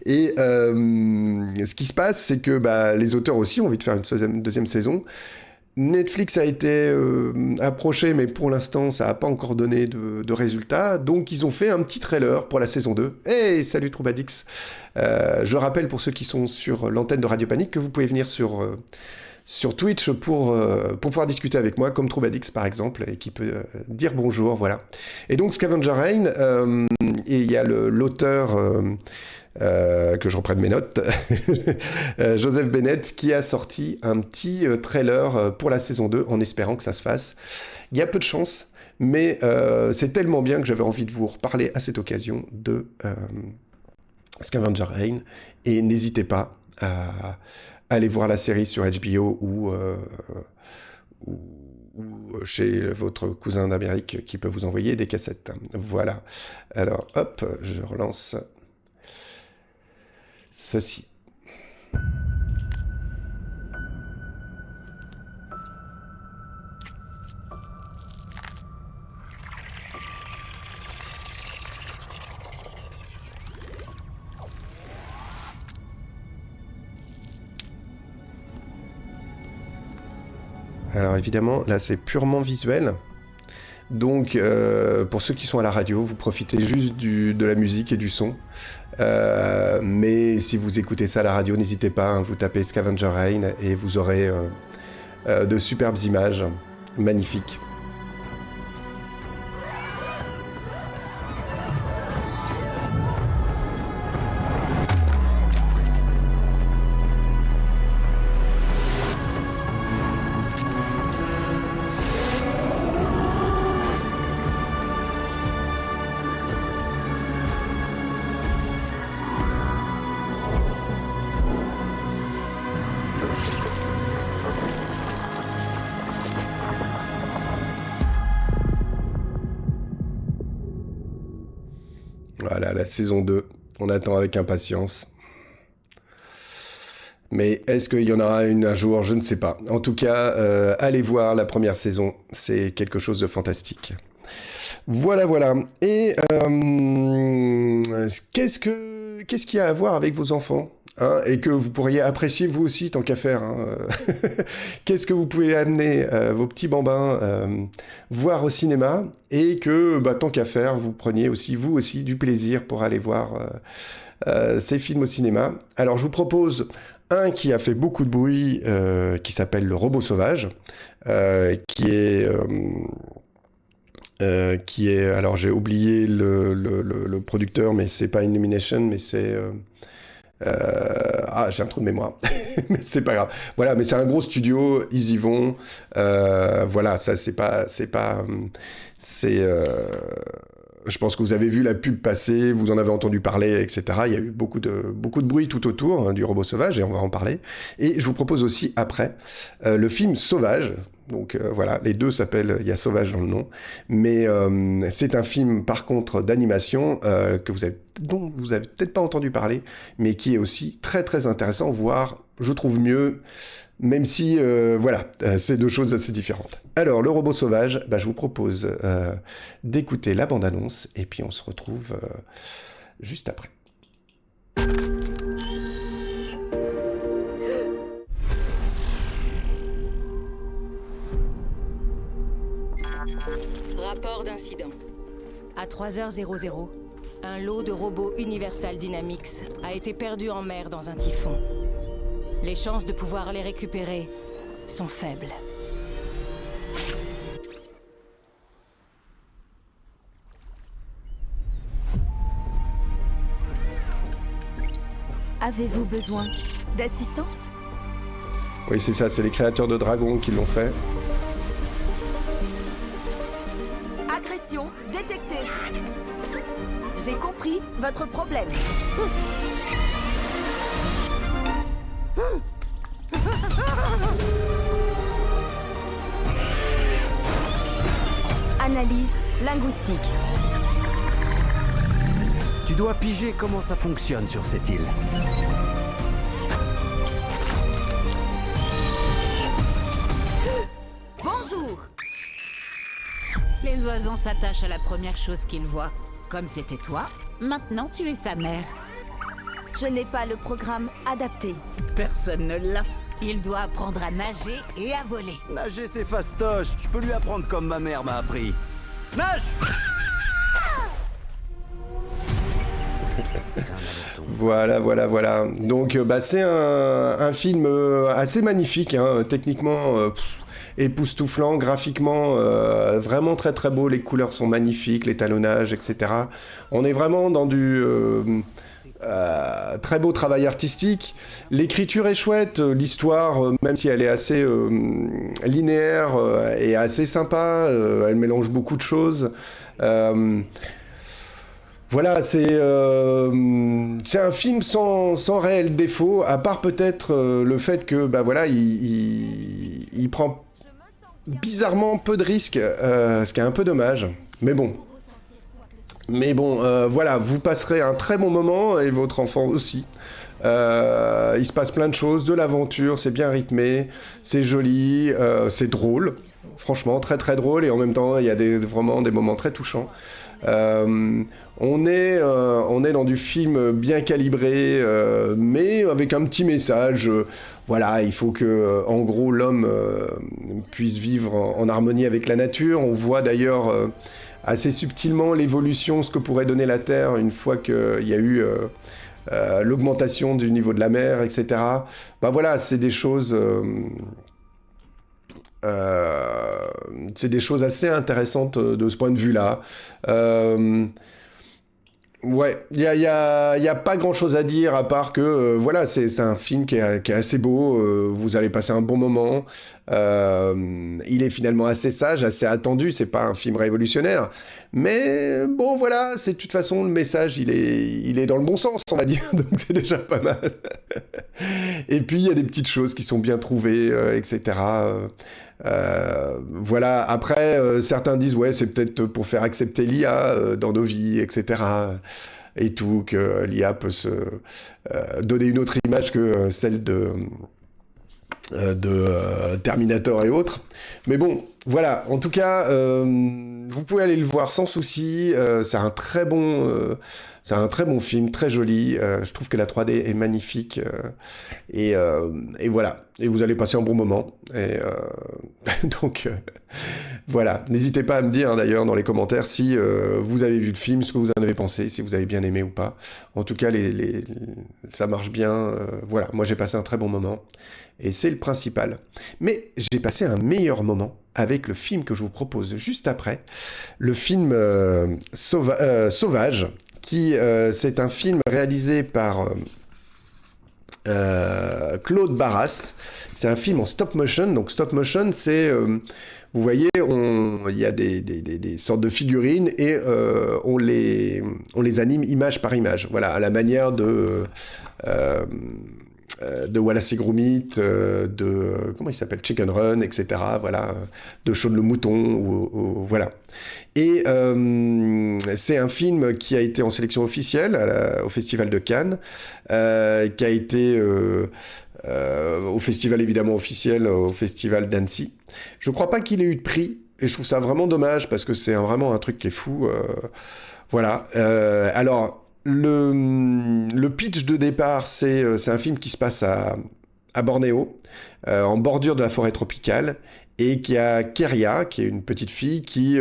Et ce qui se passe, c'est que les auteurs aussi ont envie de faire une deuxième saison. Netflix a été approché, mais pour l'instant, ça n'a pas encore donné de résultats. Donc, ils ont fait un petit trailer pour la saison 2. Hey, salut Troubadix. Je rappelle pour ceux qui sont sur l'antenne de Radio Panique que vous pouvez venir sur Twitch pour pouvoir discuter avec moi, comme Troubadix par exemple, et qui peut dire bonjour, voilà. Et donc, Scavenger Reign, et il y a l'auteur... que je reprenne mes notes, Joseph Bennett, qui a sorti un petit trailer pour la saison 2, en espérant que ça se fasse. Il y a peu de chance, mais c'est tellement bien que j'avais envie de vous reparler à cette occasion de Scavenger Reign, et n'hésitez pas à aller voir la série sur HBO ou chez votre cousin d'Amérique qui peut vous envoyer des cassettes. Voilà. Alors, hop, je relance... ceci. Alors évidemment, là c'est purement visuel. Donc pour ceux qui sont à la radio, vous profitez juste de la musique et du son. Mais si vous écoutez ça à la radio, n'hésitez pas, vous tapez Scavenger Reign et vous aurez de superbes images magnifiques. Voilà, la saison 2, on attend avec impatience. Mais est-ce qu'il y en aura une un jour? Je ne sais pas. En tout cas, allez voir la première saison, c'est quelque chose de fantastique. Voilà. Et qu'est-ce qu'il y a à voir avec vos enfants, et que vous pourriez apprécier vous aussi, tant qu'à faire, Qu'est-ce que vous pouvez amener vos petits bambins voir au cinéma, et que, tant qu'à faire, vous preniez aussi, vous aussi, du plaisir pour aller voir ces films au cinéma. Alors, je vous propose un qui a fait beaucoup de bruit, qui s'appelle Le Robot Sauvage, qui est... alors j'ai oublié le producteur, mais c'est pas Illumination, mais c'est... j'ai un trou de mémoire, mais c'est pas grave. Voilà, mais c'est un gros studio, ils y vont. Voilà, ça je pense que vous avez vu la pub passer, vous en avez entendu parler, etc. Il y a eu beaucoup de bruit tout autour du Robot Sauvage, et on va en parler. Et je vous propose aussi après le film Sauvage. Donc voilà, les deux s'appellent, il y a Sauvage dans le nom, mais c'est un film par contre d'animation dont vous avez peut-être pas entendu parler, mais qui est aussi très très intéressant, voire je trouve mieux, même si c'est deux choses assez différentes. Alors le Robot Sauvage, je vous propose d'écouter la bande-annonce, et puis on se retrouve juste après. Rapport d'incident. À 3h00, un lot de robots Universal Dynamics a été perdu en mer dans un typhon. Les chances de pouvoir les récupérer sont faibles. Avez-vous besoin d'assistance? Oui, c'est ça, c'est les créateurs de dragons qui l'ont fait. Agression détectée. J'ai compris votre problème. Analyse linguistique. Tu dois piger comment ça fonctionne sur cette île. Bonjour. Les oiseaux s'attachent à la première chose qu'ils voient. Comme c'était toi, maintenant tu es sa mère. Je n'ai pas le programme adapté. Personne ne l'a. Il doit apprendre à nager et à voler. Nager, c'est fastoche. Je peux lui apprendre comme ma mère m'a appris. Nage! Voilà. Donc, c'est un film assez magnifique, hein, techniquement époustouflant, graphiquement vraiment très très beau. Les couleurs sont magnifiques, l'étalonnage, etc. On est vraiment dans du très beau travail artistique. L'écriture est chouette, l'histoire, même si elle est assez linéaire, est assez sympa. Elle mélange beaucoup de choses. Voilà, c'est un film sans réel défaut, à part peut-être le fait que il prend bizarrement peu de risques, ce qui est un peu dommage. Mais bon, voilà, vous passerez un très bon moment et votre enfant aussi. Il se passe plein de choses, de l'aventure, c'est bien rythmé, c'est joli, c'est drôle, franchement très très drôle, et en même temps il y a vraiment des moments très touchants. On est dans du film bien calibré, mais avec un petit message. Voilà, il faut que, en gros, l'homme puisse vivre en harmonie avec la nature. On voit d'ailleurs assez subtilement l'évolution, ce que pourrait donner la Terre une fois qu'il y a eu l'augmentation du niveau de la mer, etc. Voilà, c'est des choses... c'est des choses assez intéressantes de ce point de vue-là. Ouais, il y a pas grand-chose à dire à part que voilà, c'est un film qui est assez beau. Vous allez passer un bon moment. Il est finalement assez sage, assez attendu. C'est pas un film révolutionnaire, mais bon, voilà, c'est de toute façon le message, il est dans le bon sens, on va dire. Donc c'est déjà pas mal. Et puis il y a des petites choses qui sont bien trouvées, etc. Voilà, après certains disent ouais, c'est peut-être pour faire accepter l'IA dans nos vies, etc. Et tout, que l'IA peut se donner une autre image que celle de Terminator et autres. Mais bon, voilà, en tout cas, vous pouvez aller le voir sans souci. C'est un très bon film, très joli. Je trouve que la 3D est magnifique. Et voilà. Et vous allez passer un bon moment. Et donc, voilà. N'hésitez pas à me dire, d'ailleurs, dans les commentaires, si vous avez vu le film, ce que vous en avez pensé, si vous avez bien aimé ou pas. En tout cas, ça marche bien. Voilà. Moi, j'ai passé un très bon moment. Et c'est le principal. Mais j'ai passé un meilleur moment avec le film que je vous propose juste après. Le film Sauvage, qui c'est un film réalisé par Claude Barras. C'est un film en stop motion. Donc stop motion, c'est... vous voyez, il y a des sortes de figurines et on les anime image par image. Voilà, à la manière de Wallace et Gromit, de comment il s'appelle, Chicken Run, etc. Voilà, de Shaun le Mouton, voilà. Et c'est un film qui a été en sélection officielle au Festival de Cannes, qui a été au festival évidemment officiel, au Festival d'Annecy. Je crois pas qu'il ait eu de prix, et je trouve ça vraiment dommage parce que c'est vraiment un truc qui est fou. Voilà. Alors. Le pitch de départ, c'est un film qui se passe à Bornéo, en bordure de la forêt tropicale, et qui a Keria, qui est une petite fille qui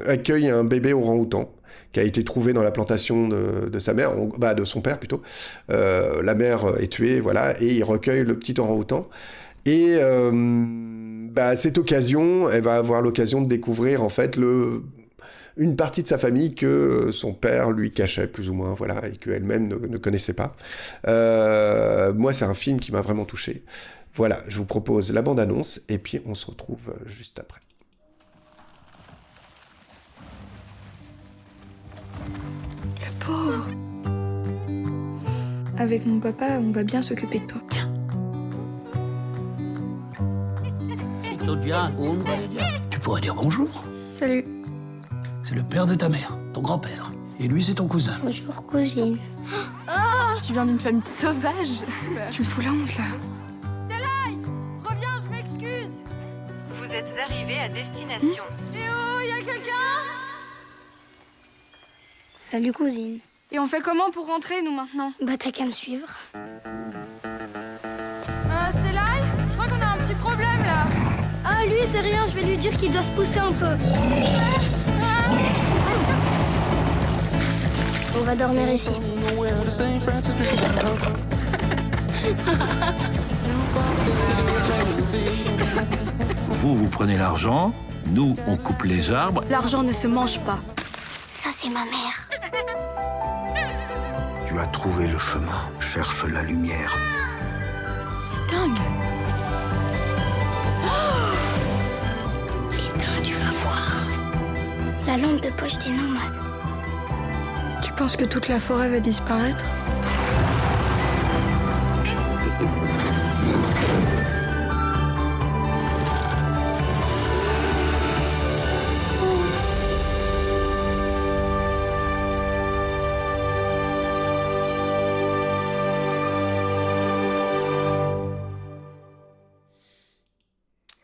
accueille un bébé orang-outan qui a été trouvé dans la plantation de sa mère, de son père plutôt. La mère est tuée, voilà, et il recueille le petit orang-outan. Et à cette occasion, elle va avoir l'occasion de découvrir en fait une partie de sa famille que son père lui cachait plus ou moins, voilà, et qu'elle-même ne connaissait pas. Moi, c'est un film qui m'a vraiment touché. Voilà, je vous propose la bande-annonce et puis on se retrouve juste après. Le pauvre. Avec mon papa, on va bien s'occuper de toi. Tu pourrais dire bonjour. Salut. C'est le père de ta mère, ton grand-père. Et lui, c'est ton cousin. Bonjour, cousine. Ah, tu viens d'une famille sauvage. Tu me fous la honte, là. Célaï, reviens, je m'excuse. Vous êtes arrivé à destination. Eh oh, y a quelqu'un? Salut, cousine. Et on fait comment pour rentrer, nous, maintenant? Bah, t'as qu'à me suivre. Célaï, je crois qu'on a un petit problème, là. Ah, lui, c'est rien, je vais lui dire qu'il doit se pousser un peu. On va dormir ici. Vous prenez l'argent, nous, on coupe les arbres. L'argent ne se mange pas. Ça, c'est ma mère. Tu as trouvé le chemin. Cherche la lumière. C'est dingue. Putain, tu vas voir. La lampe de poche des nomades. Tu penses que toute la forêt va disparaître?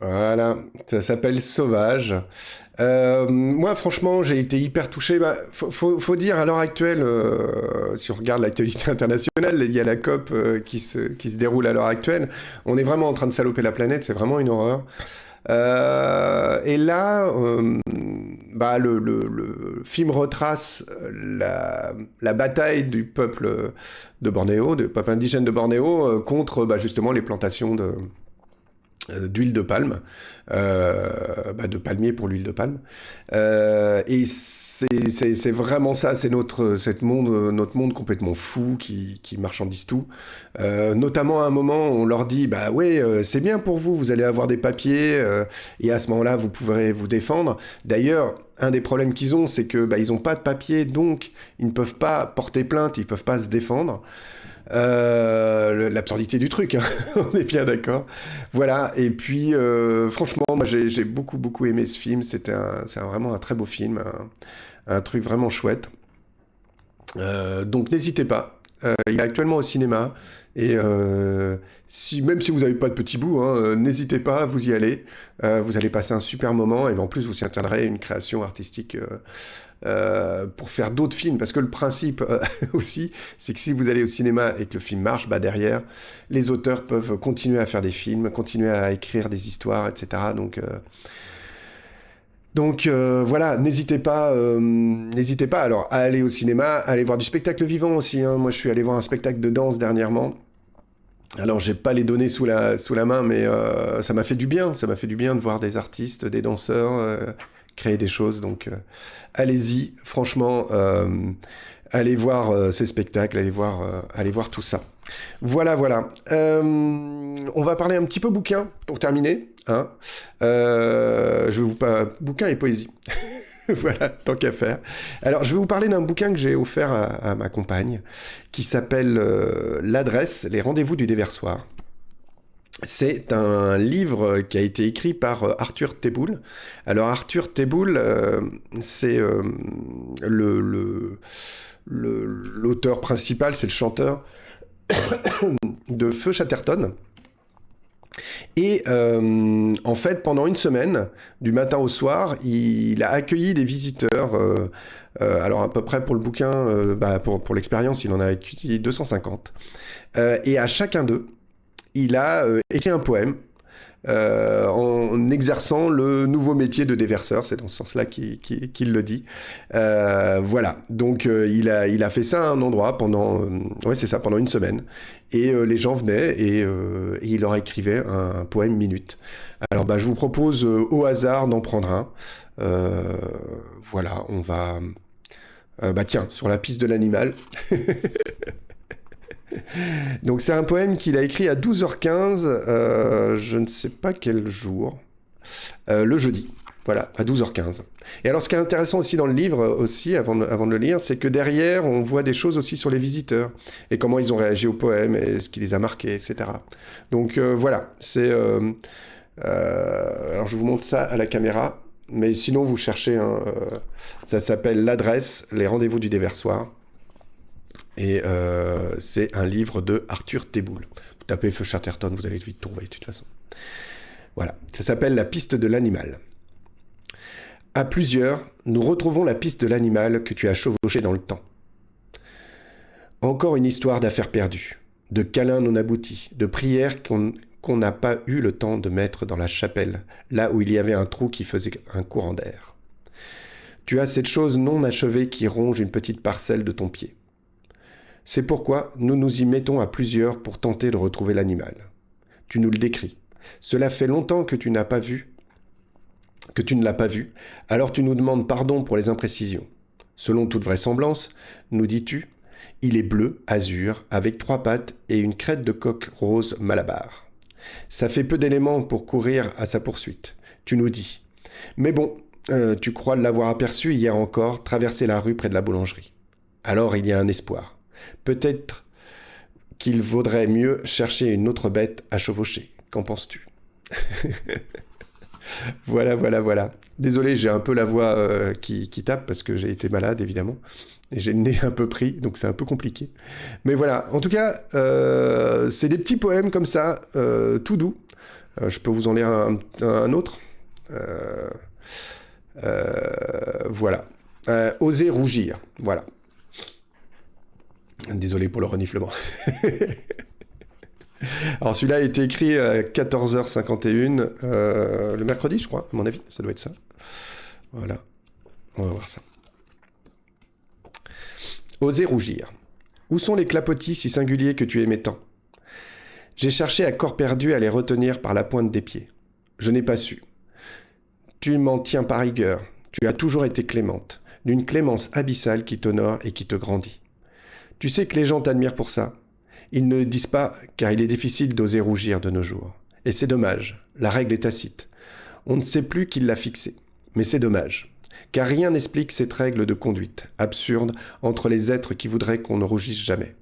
Voilà, ça s'appelle Sauvage. Moi, franchement, j'ai été hyper touché. Faut dire, à l'heure actuelle, si on regarde l'actualité internationale, il y a la COP qui se déroule à l'heure actuelle. On est vraiment en train de saloper la planète, c'est vraiment une horreur. Et là, le film retrace la bataille du peuple de Bornéo, du peuple indigène de Bornéo, contre justement les plantations d'huile de palme, de palmier pour l'huile de palme. Et c'est vraiment ça, c'est notre monde complètement fou qui marchandise tout. Notamment à un moment, on leur dit, c'est bien pour vous, vous allez avoir des papiers, et à ce moment-là, vous pourrez vous défendre. D'ailleurs, un des problèmes qu'ils ont, c'est que ils n'ont pas de papiers, donc ils ne peuvent pas porter plainte, ils ne peuvent pas se défendre. L'absurdité du truc, hein. On est bien d'accord. Voilà, et puis franchement, moi j'ai beaucoup aimé ce film, c'est vraiment un très beau film, un truc vraiment chouette. Donc n'hésitez pas, il est actuellement au cinéma, et même si vous n'avez pas de petit bout, hein, n'hésitez pas, vous y allez, vous allez passer un super moment, et en plus vous y atteindrez une création artistique pour faire d'autres films, parce que le principe aussi, c'est que si vous allez au cinéma et que le film marche, derrière, les auteurs peuvent continuer à faire des films, continuer à écrire des histoires, etc. Donc voilà, n'hésitez pas alors à aller au cinéma, à aller voir du spectacle vivant aussi, hein. Moi je suis allé voir un spectacle de danse dernièrement. Alors j'ai pas les données sous la main, mais ça m'a fait du bien de voir des artistes, des danseurs créer des choses, donc allez-y, franchement, allez voir ces spectacles, allez voir tout ça. Voilà. On va parler un petit peu bouquin pour terminer, hein. Je vais vous parler bouquin et poésie. Voilà, tant qu'à faire. Alors, je vais vous parler d'un bouquin que j'ai offert à ma compagne, qui s'appelle L'adresse, les rendez-vous du déversoir. C'est un livre qui a été écrit par Arthur Teboul. Alors Arthur Teboul, c'est l'auteur principal, c'est le chanteur de Feu Chatterton. Et en fait, pendant une semaine, du matin au soir, il a accueilli des visiteurs. Alors à peu près pour le bouquin, pour l'expérience, il en a accueilli 250. Et à chacun d'eux, il a écrit un poème en exerçant le nouveau métier de déverseur. C'est dans ce sens-là qu'il le dit. Voilà, donc il a fait ça à un endroit pendant une semaine. Et les gens venaient et il leur écrivait un poème minute. Alors je vous propose au hasard d'en prendre un. Voilà, on va... tiens, sur la piste de l'animal. Donc c'est un poème qu'il a écrit à 12h15, je ne sais pas quel jour, le jeudi, voilà, à 12h15. Et alors ce qui est intéressant aussi dans le livre, aussi, avant de le lire, c'est que derrière, on voit des choses aussi sur les visiteurs, et comment ils ont réagi au poème, et ce qui les a marqués, etc. Donc voilà, c'est... alors je vous montre ça à la caméra, mais sinon vous cherchez, ça s'appelle L'adresse, les rendez-vous du déversoir. Et c'est un livre de Arthur Teboul. Vous tapez Feu Chatterton, vous allez vite trouver de toute façon. Voilà, ça s'appelle La piste de l'animal. À plusieurs, nous retrouvons la piste de l'animal que tu as chevauché dans le temps. Encore une histoire d'affaires perdues, de câlins non aboutis, de prières qu'on n'a pas eu le temps de mettre dans la chapelle, là où il y avait un trou qui faisait un courant d'air. Tu as cette chose non achevée qui ronge une petite parcelle de ton pied. C'est pourquoi nous nous y mettons à plusieurs pour tenter de retrouver l'animal. Tu nous le décris. Cela fait longtemps que tu ne l'as pas vu, alors tu nous demandes pardon pour les imprécisions. Selon toute vraisemblance, nous dis-tu, il est bleu, azur, avec 3 pattes et une crête de coq rose malabar. Ça fait peu d'éléments pour courir à sa poursuite. Tu nous dis. Mais bon, tu crois l'avoir aperçu hier encore, traverser la rue près de la boulangerie. Alors il y a un espoir. Peut-être qu'il vaudrait mieux chercher une autre bête à chevaucher. Qu'en penses-tu ? Voilà. Désolé, j'ai un peu la voix qui tape parce que j'ai été malade, évidemment. Et j'ai le nez un peu pris, donc c'est un peu compliqué. Mais voilà, en tout cas, c'est des petits poèmes comme ça, tout doux. Je peux vous en lire un autre. Voilà. Oser rougir, voilà. Désolé pour le reniflement. Alors celui-là a été écrit à 14h51, le mercredi, je crois, à mon avis, ça doit être ça. Voilà, on va voir ça. Oser rougir. Où sont les clapotis si singuliers que tu aimais tant ? J'ai cherché à corps perdu à les retenir par la pointe des pieds. Je n'ai pas su. Tu m'en tiens par rigueur. Tu as toujours été clémente, d'une clémence abyssale qui t'honore et qui te grandit. Tu sais que les gens t'admirent pour ça. Ils ne le disent pas, car il est difficile d'oser rougir de nos jours. Et c'est dommage, la règle est tacite. On ne sait plus qui l'a fixée. Mais c'est dommage, car rien n'explique cette règle de conduite, absurde, entre les êtres qui voudraient qu'on ne rougisse jamais.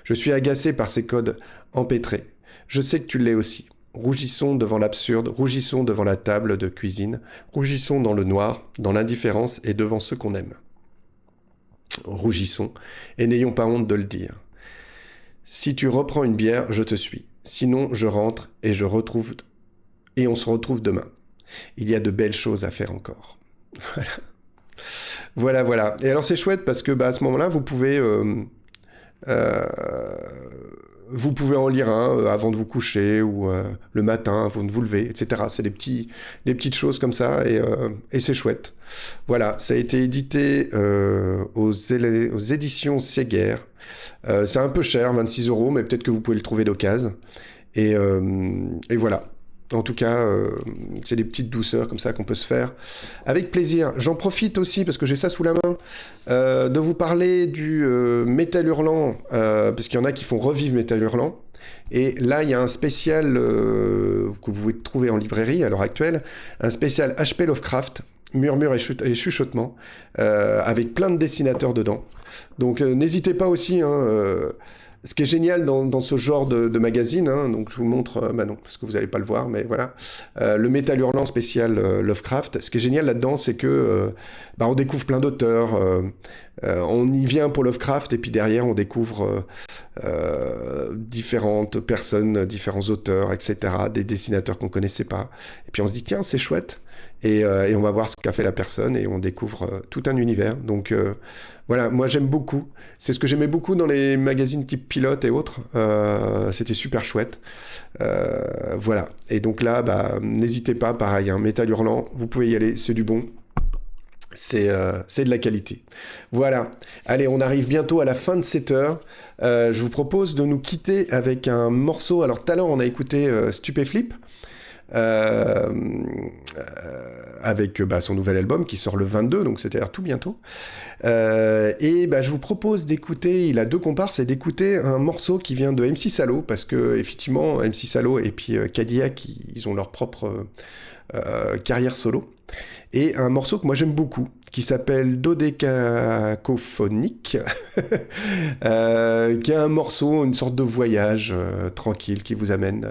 Je suis agacé par ces codes empêtrés. Je sais que tu l'es aussi. Rougissons devant l'absurde, rougissons devant la table de cuisine, rougissons dans le noir, dans l'indifférence et devant ceux qu'on aime. Rougissons, et n'ayons pas honte de le dire. Si tu reprends une bière, je te suis. Sinon, je rentre et on se retrouve demain. Il y a de belles choses à faire encore. Voilà. Et alors c'est chouette parce que à ce moment-là, vous pouvez en lire un avant de vous coucher ou le matin avant de vous lever, etc. C'est des petites choses comme ça et c'est chouette. Voilà, ça a été édité aux éditions Séguer. C'est un peu cher, 26 €, mais peut-être que vous pouvez le trouver d'occasion. Et voilà. En tout cas, c'est des petites douceurs comme ça qu'on peut se faire avec plaisir. J'en profite aussi, parce que j'ai ça sous la main, de vous parler du Métal Hurlant, parce qu'il y en a qui font revivre Métal Hurlant. Et là, il y a un spécial que vous pouvez trouver en librairie à l'heure actuelle, un spécial HP Lovecraft, Murmures et chuchotements, avec plein de dessinateurs dedans. Donc n'hésitez pas aussi, ce qui est génial dans ce genre de magazine, donc je vous montre, non, parce que vous n'allez pas le voir, mais voilà, le Métal Hurlant spécial Lovecraft, ce qui est génial là-dedans, c'est que on découvre plein d'auteurs, on y vient pour Lovecraft, et puis derrière, on découvre différentes personnes, différents auteurs, etc., des dessinateurs qu'on ne connaissait pas, et puis on se dit, tiens, c'est chouette. Et on va voir ce qu'a fait la personne et on découvre tout un univers. Donc voilà, moi j'aime beaucoup. C'est ce que j'aimais beaucoup dans les magazines type Pilote et autres. C'était super chouette. Voilà. Et donc là, n'hésitez pas, pareil, Métal Hurlant, vous pouvez y aller, c'est du bon. C'est de la qualité. Voilà. Allez, on arrive bientôt à la fin de cette heure. Je vous propose de nous quitter avec un morceau. Alors tout à l'heure, on a écouté Stupéflip. Avec son nouvel album qui sort le 22, donc c'est-à-dire tout bientôt. Je vous propose d'écouter, il a 2 comparses, et d'écouter un morceau qui vient de MC Salo, parce que effectivement MC Salo et puis Cadillac, ils ont leur propre carrière solo. Et un morceau que moi j'aime beaucoup, qui s'appelle Dodécacophonique, qui est un morceau, une sorte de voyage tranquille qui vous amène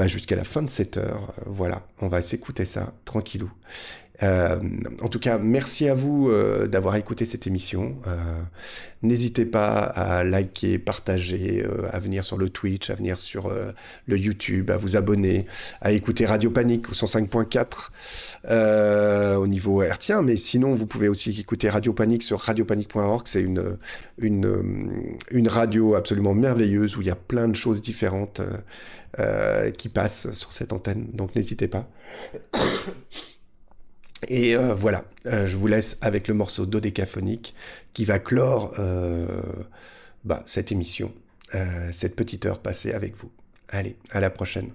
jusqu'à la fin de cette heure. Voilà, on va s'écouter ça tranquillou. En tout cas, merci à vous d'avoir écouté cette émission. N'hésitez pas à liker, partager, à venir sur le Twitch, à venir sur le YouTube, à vous abonner, à écouter Radio Panique au 105.4 au niveau hertzien. Mais sinon, vous pouvez aussi écouter Radio Panique sur radiopanique.org. C'est une radio absolument merveilleuse où il y a plein de choses différentes qui passent sur cette antenne. Donc n'hésitez pas. Et voilà, je vous laisse avec le morceau Dodécaphonique qui va clore cette émission, cette petite heure passée avec vous. Allez, à la prochaine.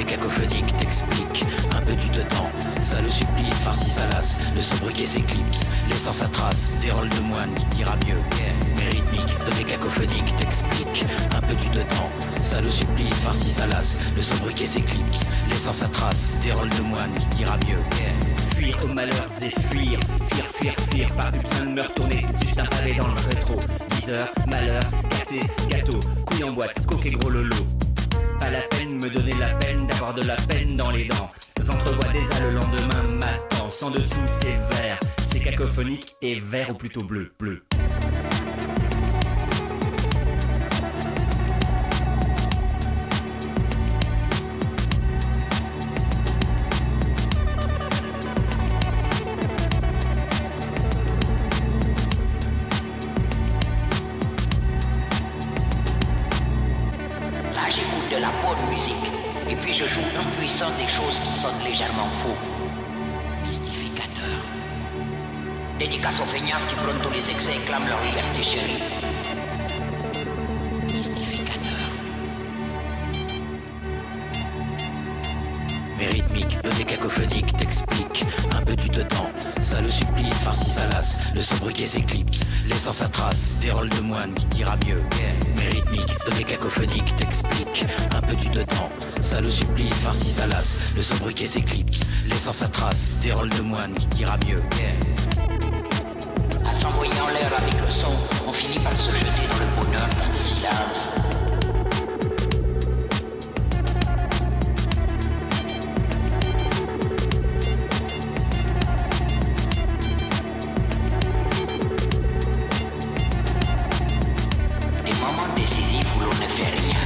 Cacophonique t'explique un peu du dedans. Ça le supplice, farci sa lasse, le sobriquet s'éclipse, laissant sa trace, des rôles de moine qui dira mieux. Mais rythmique, de cacophonique t'explique un peu du dedans. Ça le supplice, farci sa lasse, le sobriquet s'éclipse, laissant sa trace, des rôles de moine qui dira mieux. Fuir aux malheurs et fuir, fuir, pas eu besoin de me retourner, juste un pavé dans le rétro. 10 heures, malheur, gâté, gâteau, couille en boîte, coque et gros lolo. Pas la peine me donner la peine d'avoir de la peine dans les dents. J'entrevois déjà le lendemain m'attend. Sans dessous c'est vert, c'est cacophonique et vert ou plutôt bleu. Des choses qui sonnent légèrement faux. Mystificateur. Dédicace aux feignasses qui prônent tous les excès et clament leur liberté chérie. Mystificateur. Mais rythmique, le décacophonique t'explique un peu du dedans. Ça le supplice, farci sa lasse, le sobriquet s'éclipse, laissant sa trace, des rôles de moine qui dira mieux. Mais rythmique, le décacophonique t'explique un peu du dedans. Ça le supplice, farci sa lasse, le sobriquet s'éclipse, laissant sa trace, des rôles de moine qui dira mieux. À s'envoyer en l'air avec le son, on finit par se jeter dans le bonheur d'un silence. Des moments décisifs où l'on ne fait rien.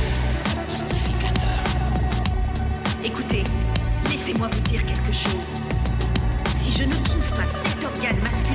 Écoutez, laissez-moi vous dire quelque chose. Si je ne trouve pas cet organe masculin